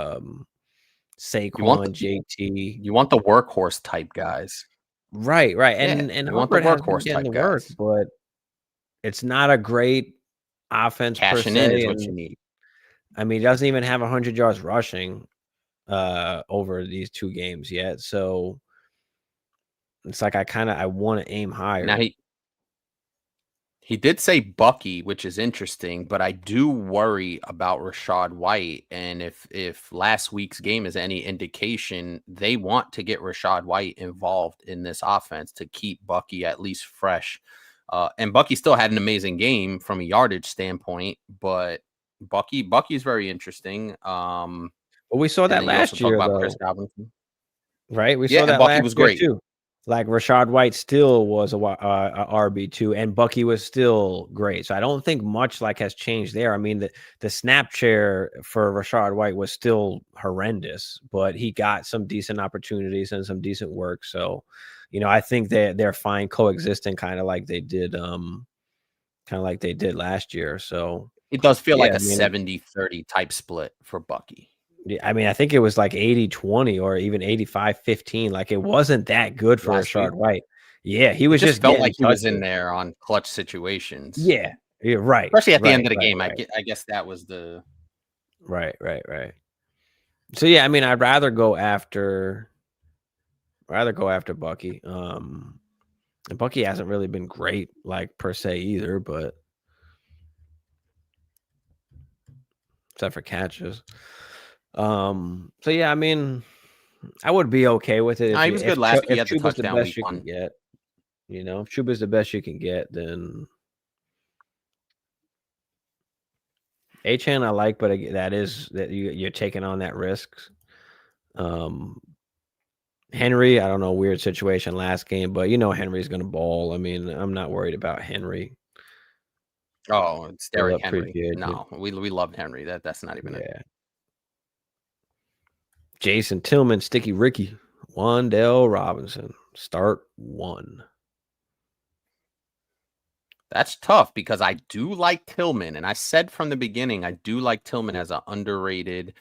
JT. You want the workhorse type guys. Right. And Hubbard has been getting the work, but it's not a great offense per se. In is what you need. I mean, he doesn't even have 100 yards rushing over these 2 games yet. So It's like I want to aim Now higher. he did say Bucky, which is interesting, but I do worry about Rashad White. And if last week's game is any indication, they want to get Rashad White involved in this offense to keep Bucky at least fresh. And Bucky still had an amazing game from a yardage standpoint, but Bucky's very interesting. Well, we saw And that then you also last talk year, about Chris though, Robinson. right? We Yeah, saw and that Bucky last was year great. too. Like Rashad White still was a RB2, and Bucky was still great. So I don't think much like has changed there. I mean, the snap share for Rashad White was still horrendous, but he got some decent opportunities and some decent work. So, I think they're fine coexisting, kind of like they did last year. So It does feel yeah, like I a mean, 70-30 type split for Bucky. I think it was like 80-20 or even 85-15. Like it wasn't that good for Last week. Rashad White. Yeah, he It was just just felt getting like he was in touches. there on clutch situations. Yeah. Yeah, right. Especially at the end Right. of the Right. game. I Right. guess that was the Right. Right. Right. So yeah, I mean, I'd rather go after Bucky. And Bucky hasn't really been great, like per se either, but except for catches. So yeah, I mean, I would be okay with it No, he was good last week. He if had the Chuba's the touchdown best week you can 1. get. If Chuba's the best you can get, then Achan I like, but that is that you're taking on that risk. Henry, I don't know, weird situation last game, but Henry's gonna ball. I mean, I'm not worried about Henry. Oh, it's Still Derrick Henry. appreciated. No, we loved Henry. That's not even a Yeah. Jason Tillman, Sticky Ricky, Wandell Robinson. Start one. That's tough because I do like Tillman, and I said from the beginning I do like Tillman as an underrated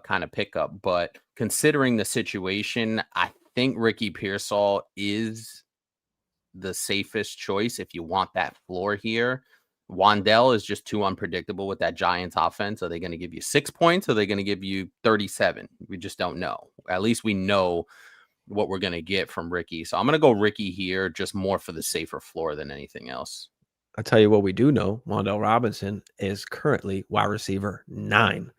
kind of pickup. But considering the situation, I think Ricky Pearsall is the safest choice if you want that floor here. Wandell is just too unpredictable with that Giants offense. Are they going to give you 6 points? Or are they going to give you 37? We just don't know. At least we know what we're going to get from Ricky. So I'm going to go Ricky here, just more for the safer floor than anything else. I'll tell you what we do know. Wandell Robinson is currently wide receiver 9.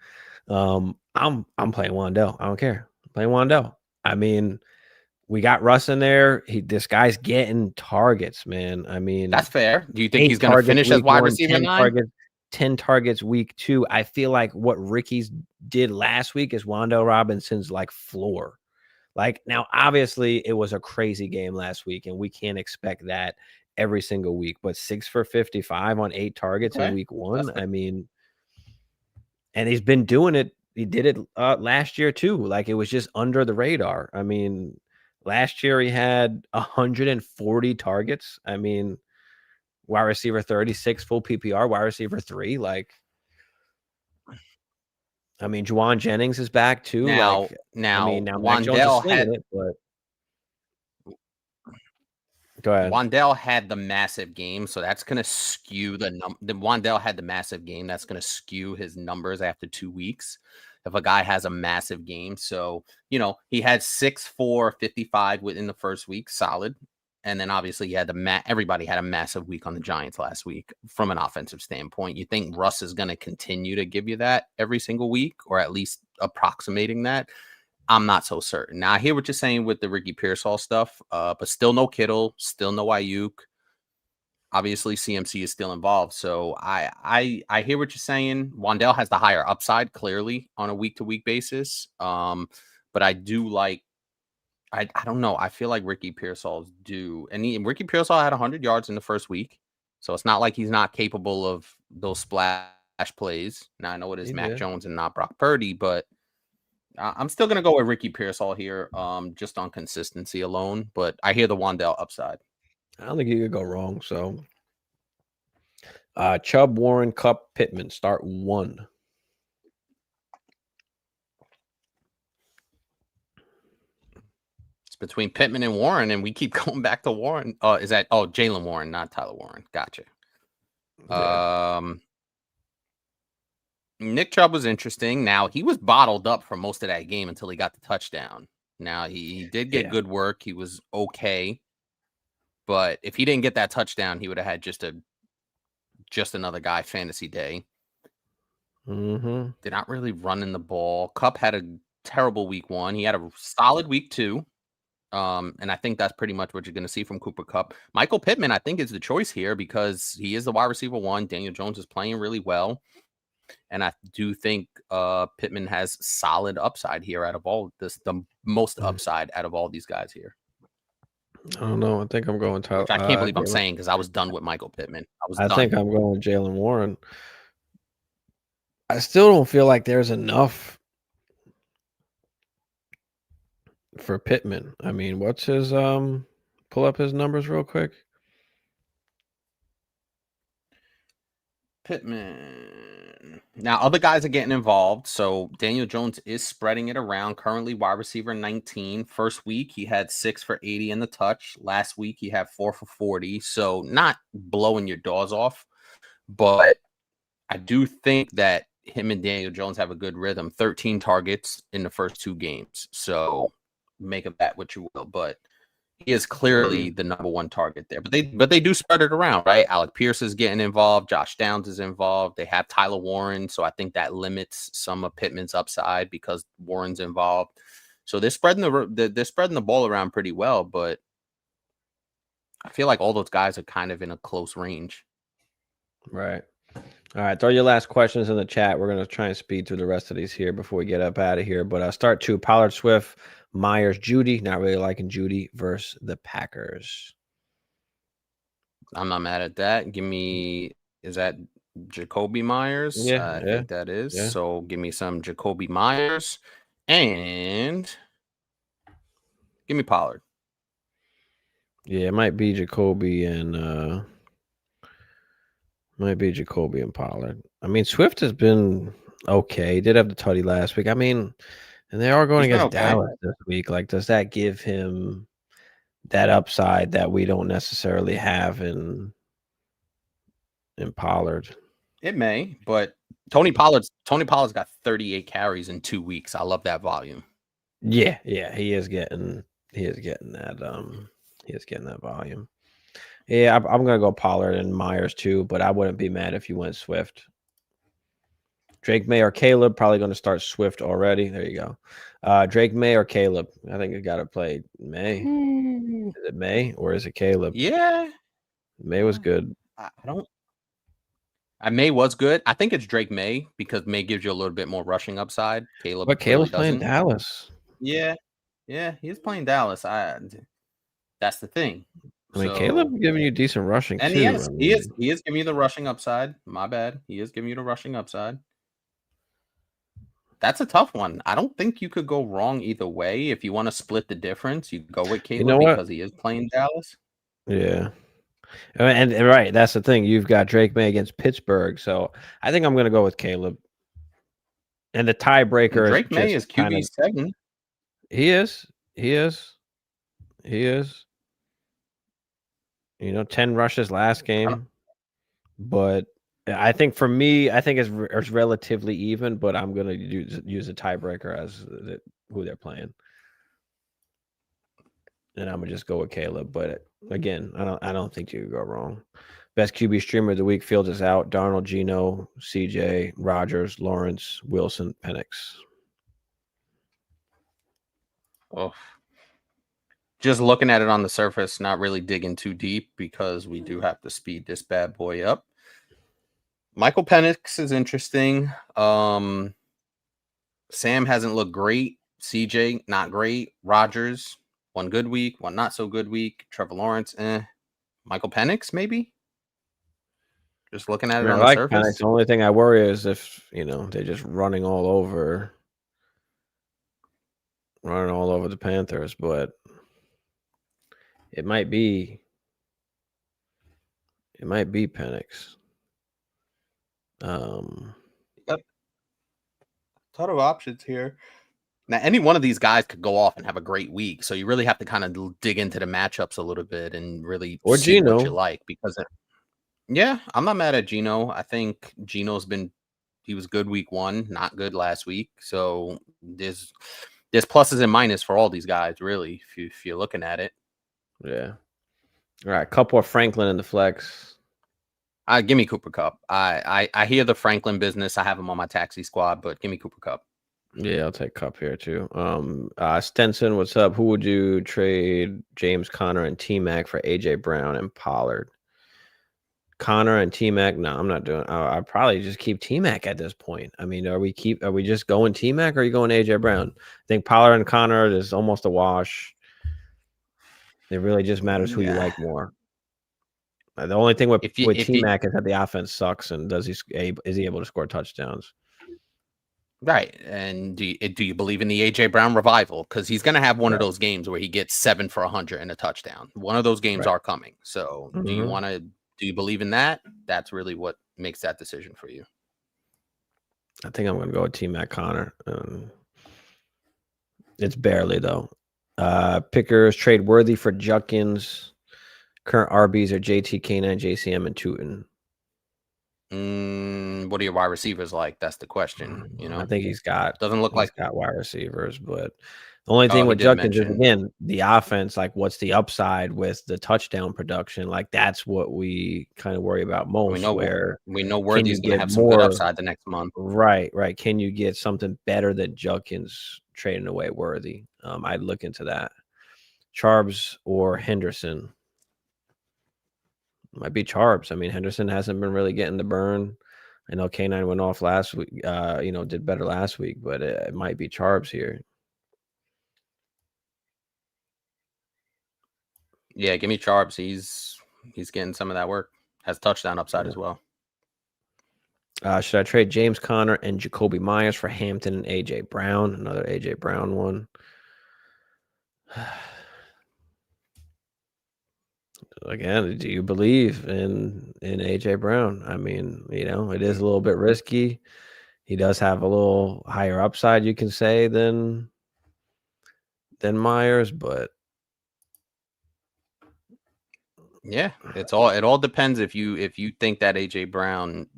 I'm playing Wandell. I don't care. I'm playing Wandell. I mean, we got Russ in there. This guy's getting targets, man. I mean, That's fair. Do you think 8 he's going to targets finish as week wide 1, receiver 10 9? targets, 10 targets week 2. I feel like what Ricky's did last week is Wandell Robinson's like floor. Like now, obviously, it was a crazy game last week, and we can't expect that every single week. But 6 for 55 on 8 targets in week 1. I mean, and he's been doing it. He did it last year too. Like it was just under the radar. I mean, last year he had 140 targets. I mean, wide receiver 36 full PPR, wide receiver 3. Like, I mean, Juwan Jennings is back too. Now, Like, I now mean, now Mac Jones is Wandell slinging had it, but go ahead. Wandell had the massive game, so that's going to skew the Wandell had the massive game. That's going to skew his numbers after 2 weeks. If a guy has a massive game, so he had 6 for 55 within the first week, solid. And then obviously he had everybody had a massive week on the Giants last week from an offensive standpoint. You think Russ is going to continue to give you that every single week, or at least approximating that? I'm not so certain. Now I hear what you're saying with the Ricky Pearsall stuff, but still no Kittle, still no Ayuk. Obviously, CMC is still involved. So I hear what you're saying. Wandell has the higher upside, clearly, on a week-to-week basis. But I do like, I don't know. I feel like Ricky Pearsall's due. And Ricky Pearsall had 100 yards in the first week. So it's not like he's not capable of those splash plays. Now I know it is Mac Jones and not Brock Purdy, but I'm still going to go with Ricky Pearsall here, just on consistency alone. But I hear the Wandell upside. I don't think you could go wrong. So, Chubb, Warren, Cup, Pittman, start one. It's between Pittman and Warren, and we keep going back to Warren. Is that Jaylen Warren, not Tyler Warren? Gotcha. Yeah. Nick Chubb was interesting. Now he was bottled up for most of that game until he got the touchdown. Now he did get good work. He was okay. But if he didn't get that touchdown, he would have had just another guy fantasy day. Mm-hmm. They're not really running the ball. Cup had a terrible week 1. He had a solid week 2. And I think that's pretty much what you're going to see from Cooper Kupp. Michael Pittman, I think, is the choice here because he is the wide receiver 1. Daniel Jones is playing really well. And I do think Pittman has solid upside here out of all this, the most upside out of all these guys here. I don't know. I think I'm going Tyler. Which I can't believe I'm saying because I was done with Michael Pittman. I think I'm going with Jaylen Warren. I still don't feel like there's enough for Pittman. I mean, what's his pull up his numbers real quick. Pittman. Now, other guys are getting involved. So Daniel Jones is spreading it around. Currently, wide receiver 19. First week, he had 6 for 80 in the touch. Last week, he had 4 for 40. So not blowing your doors off. But I do think that him and Daniel Jones have a good rhythm. 13 targets in the first 2 games. So make of that what you will. But he is clearly the number 1 target there. But they do spread it around, right? Alec Pierce is getting involved. Josh Downs is involved. They have Tyler Warren. So I think that limits some of Pittman's upside because Warren's involved. So they're spreading the ball around pretty well. But I feel like all those guys are kind of in a close range. Right. All right. Throw your last questions in the chat. We're going to try and speed through the rest of these here before we get up out of here. But start 2, Pollard, Swift, Myers, Judy. Not really liking Judy versus the Packers. I'm not mad at that. Give me, is that Jacoby Myers? Yeah, I think that is. Yeah. So give me some Jacoby Myers and give me Pollard. Yeah, it might be Jacoby and Pollard. I mean, Swift has been okay. He did have the tutty last week. I mean, and they are going against Dallas this week. Like, does that give him that upside that we don't necessarily have in Pollard? It may, but Tony Pollard's got 38 carries in 2 weeks. I love that volume. Yeah, he is getting that volume. Yeah, I'm gonna go Pollard and Myers too, but I wouldn't be mad if you went Swift. Drake May or Caleb, probably going to start Swift already. There you go. Drake May or Caleb. I think you got to play May. Is it May or is it Caleb? Yeah. May was good. May was good. I think it's Drake May because May gives you a little bit more rushing upside. But Caleb's playing Dallas. Yeah, he's playing Dallas. That's the thing. I mean, Caleb giving you decent rushing and too. He is giving you the rushing upside. My bad. He is giving you the rushing upside. That's a tough one. I don't think you could go wrong either way. If you want to split the difference, you go with Caleb because he is playing Dallas. Yeah. And right, that's the thing. You've got Drake May against Pittsburgh, so I think I'm going to go with Caleb. And the tiebreaker is Drake May is QB7. He is. 10 rushes last game, but I think for me, I think it's relatively even. But I'm going to use a tiebreaker as who they're playing, and I'm gonna just go with Caleb. But again, I don't think you could go wrong. Best QB streamer of the week. Fields is out. Darnold, Geno, CJ, Rodgers, Lawrence, Wilson, Penix. Oh, just looking at it on the surface, not really digging too deep because we do have to speed this bad boy up. Michael Penix is interesting. Sam hasn't looked great. CJ, not great. Rodgers, one good week, one not so good week. Trevor Lawrence, Michael Penix, maybe? Just looking at it on the surface. Penix. The only thing I worry is if, they're just running all over the Panthers, but it might be Penix. Yep. Ton of options here. Now, any one of these guys could go off and have a great week, so you really have to kind of dig into the matchups a little bit and really see what you like. Because, I'm not mad at Geno. I think Geno's he was good week 1, not good last week. So there's pluses and minuses for all these guys, really, if you're looking at it. Yeah. All right, couple of Franklin in the flex. Give me Cooper Kupp. I hear the Franklin business. I have him on my taxi squad, but give me Cooper Kupp. Yeah, I'll take Kupp here too. Stenson, what's up? Who would you trade James Conner and T-Mac for AJ Brown and Pollard? Connor and T-Mac? No, I'm not doing. I'd probably just keep T-Mac at this point. I mean, are we just going T-Mac or are you going AJ Brown? I think Pollard and Connor is almost a wash. It really just matters who you like more. The only thing with T-Mac is that the offense sucks, and is he able to score touchdowns? Right. And do you believe in the AJ Brown revival? Because he's going to have one of those games where he gets 7 for 100 and a touchdown. One of those games are coming. So do you believe in that? That's really what makes that decision for you. I think I'm going to go with T-Mac Connor. It's barely though. Pickers trade worthy for Judkins. Current RBs are JT, K9, JCM, and Tootin. What are your wide receivers like? That's the question. I think he's got wide receivers, but the only thing with Judkins is, again, the offense. Like, what's the upside with the touchdown production? Like, that's what we kind of worry about most. We know Worthy's going to have some good upside the next month. Right. Can you get something better than Judkins trading away Worthy? I'd look into that. Charbs or Henderson? Might be Charbs. I mean, Henderson hasn't been really getting the burn. I know K9 went off last week, did better last week, but it might be Charbs here. Yeah, give me Charbs. He's getting some of that work. Has touchdown upside as well. Should I trade James Conner and Jacoby Myers for Hampton and AJ Brown? Another AJ Brown one. Again, do you believe in AJ Brown? I mean, it is a little bit risky. He does have a little higher upside, you can say, than Myers, but yeah, it all depends if you think that AJ Brown,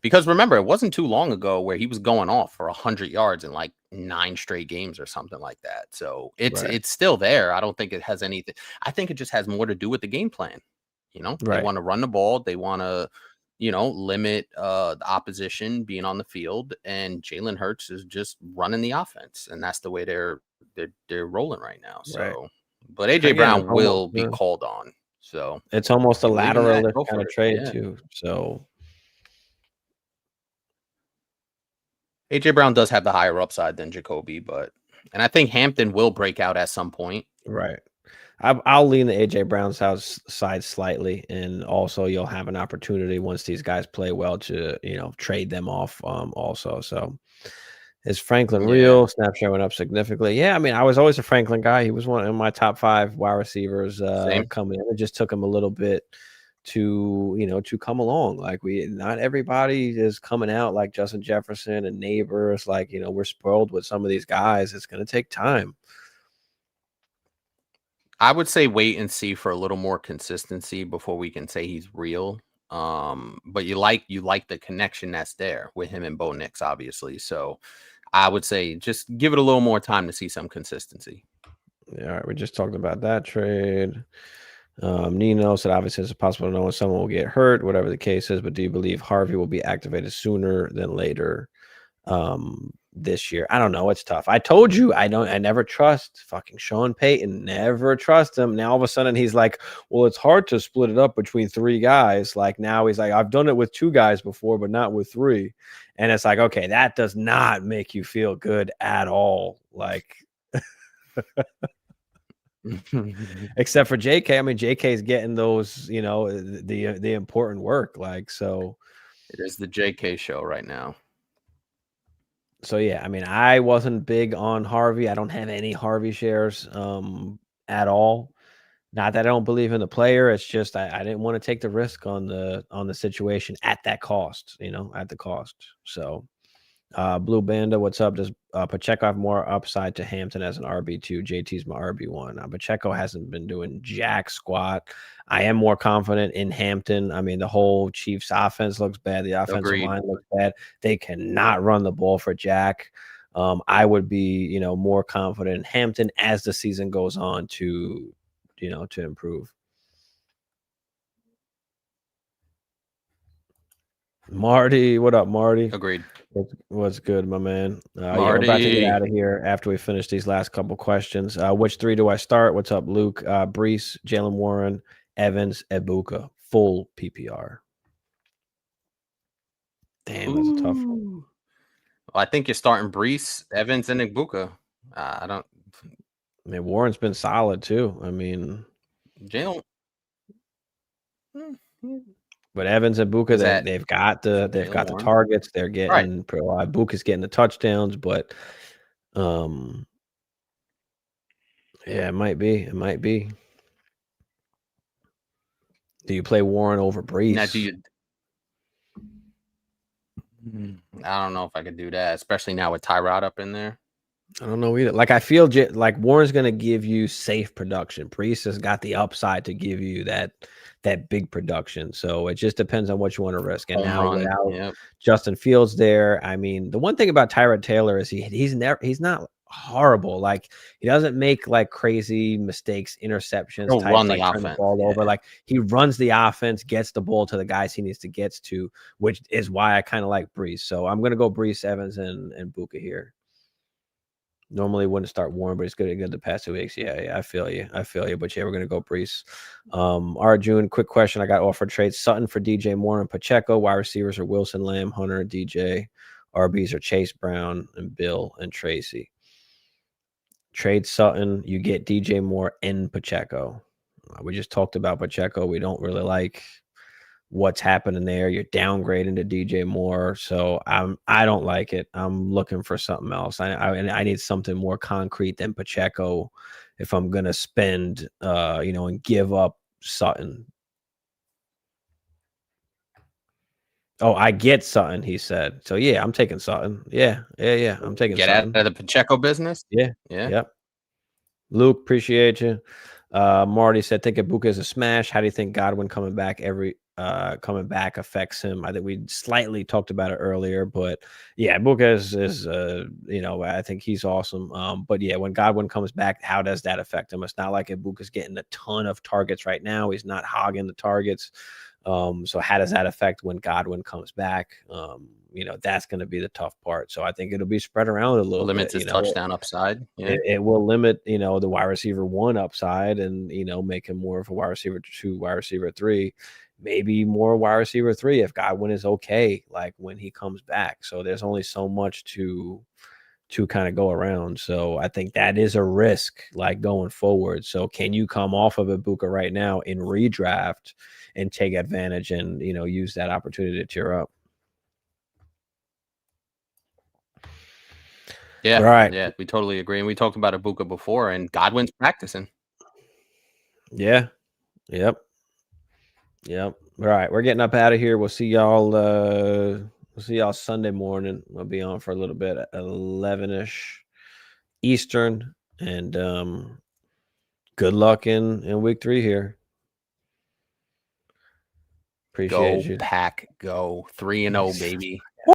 because remember, it wasn't too long ago where he was going off for 100 yards in like 9 straight games or something like that. So it's still there. I don't think it has anything. I think it just has more to do with the game plan. They want to run the ball. They want to, limit the opposition being on the field, and Jalen Hurts is just running the offense, and that's the way they're rolling right now. So, but AJ Brown will be called on. So it's almost a lateral kind of trade too. So. AJ Brown does have the higher upside than Jacoby, and I think Hampton will break out at some point. Right. I'll lean the AJ Brown side slightly, and also you'll have an opportunity once these guys play well to trade them off also. So is Franklin real? Snapshot went up significantly. Yeah, I mean, I was always a Franklin guy. He was one of my top 5 wide receivers coming in. It just took him a little bit to come along. Like, not everybody is coming out like Justin Jefferson and Neighbors. Like, we're spoiled with some of these guys. It's going to take time. I would say wait and see for a little more consistency before we can say he's real. But you like the connection that's there with him and Bo Nix, obviously. So I would say just give it a little more time to see some consistency. Yeah, all right, we just talked about that trade. Nino said, obviously it's possible to know when someone will get hurt, whatever the case is, but do you believe Harvey will be activated sooner than later this year? I don't know. It's tough. I told you I never trust fucking Sean Payton. Never trust him. Now all of a sudden he's like, well, it's hard to split it up between 3 guys. Like, now he's like, I've done it with 2 guys before, but not with 3. And it's like, okay, that does not make you feel good at all. Like, except for JK. I mean, JK's getting those, the important work. Like, so it is the JK show right now. So yeah, I mean, I wasn't big on Harvey. I don't have any Harvey shares at all. Not that I don't believe in the player. It's just I didn't want to take the risk on the situation at that cost, at the cost. So Blue Banda, what's up? Does Pacheco have more upside to Hampton as an RB2? JT's my RB1. Pacheco hasn't been doing jack squat. I am more confident in Hampton. I mean, the whole Chiefs offense looks bad. The offensive line looks bad. They cannot run the ball for Jack. I would be, more confident in Hampton as the season goes on to improve. Marty, what up, Marty? Agreed. What's good, my man? Yeah, we're about to get Marty. out of here after we finish these last couple questions. Which three do I start? What's up, Luke? Brees, Jalen Warren, Evans, Ibuka, full PPR. Damn, that's a tough one. Ooh. Well, I think you're starting Brees, Evans, and Ibuka. I don't. I mean, Warren's been solid too. I mean, Jalen. but Evans and Ibuka, Is that they've got the Jalen Warren? targets. They're Right. getting Ibuka's getting the touchdowns, but yeah, it might be. It might be. Do you play Warren over Brees? Now, do you? I don't know if I could do that, especially now with Tyrod up in there. I don't know either. Like, I feel like Warren's going to give you safe production. Brees has got the upside to give you that big production. So it just depends on what you want to risk. And now without Justin Fields there, I mean, the one thing about Tyrod Taylor is he's not horrible. Like, he doesn't make like crazy mistakes, interceptions. He'll run the like, offense, turn the ball over. Like, he runs the offense, gets the ball to the guys he needs to get to, which is why I kind of like Brees. So I'm going to go Brees, Evans, and Buka here. Normally wouldn't start Warren, but it's good the past 2 weeks. Yeah, I feel you. But yeah, we're gonna go Brees. Arjun, quick question. I got offered trades: Sutton for DJ Moore and Pacheco. Wide receivers are Wilson, Lamb, Hunter, and DJ. RBs are Chase Brown and Bill and Tracy. Trade Sutton, you get DJ Moore and Pacheco. We just talked about Pacheco. We don't really like what's happening there. You're downgrading to DJ Moore, so I don't like it. I'm looking for something else. I need something more concrete than Pacheco if I'm gonna spend and give up Sutton. Oh, I get Sutton, he said. So yeah, I'm taking Sutton. Yeah. I'm taking Sutton. Get out of the Pacheco business. Yeah. Yep. Luke, appreciate you. Marty said, think Ibuka is a smash. How do you think Godwin coming back affects him? I think we slightly talked about it earlier, but yeah, Ibuka is I think he's awesome. But yeah, when Godwin comes back, how does that affect him? It's not like Ibuka's getting a ton of targets right now. He's not hogging the targets. So how does that affect when Godwin comes back? That's going to be the tough part. So I think it'll be spread around a little bit. Limits his touchdown upside. Yeah. It will limit, the wide receiver 1 upside and, make him more of a wide receiver 2, wide receiver 3, maybe more wide receiver 3 if Godwin is okay, like when he comes back. So there's only so much to kind of go around. So I think that is a risk, like going forward. So can you come off of Ibuka right now in redraft and take advantage and, use that opportunity to cheer up? Yeah. Right. Yeah, we totally agree. And we talked about Ibuka before, and Godwin's practicing. Yeah. Yep. All right. We're getting up out of here. We'll see y'all. We'll see y'all Sunday morning. We'll be on for a little bit at 11-ish Eastern. And good luck in week 3 here. Appreciate you. Go Pack, go 3-0, baby.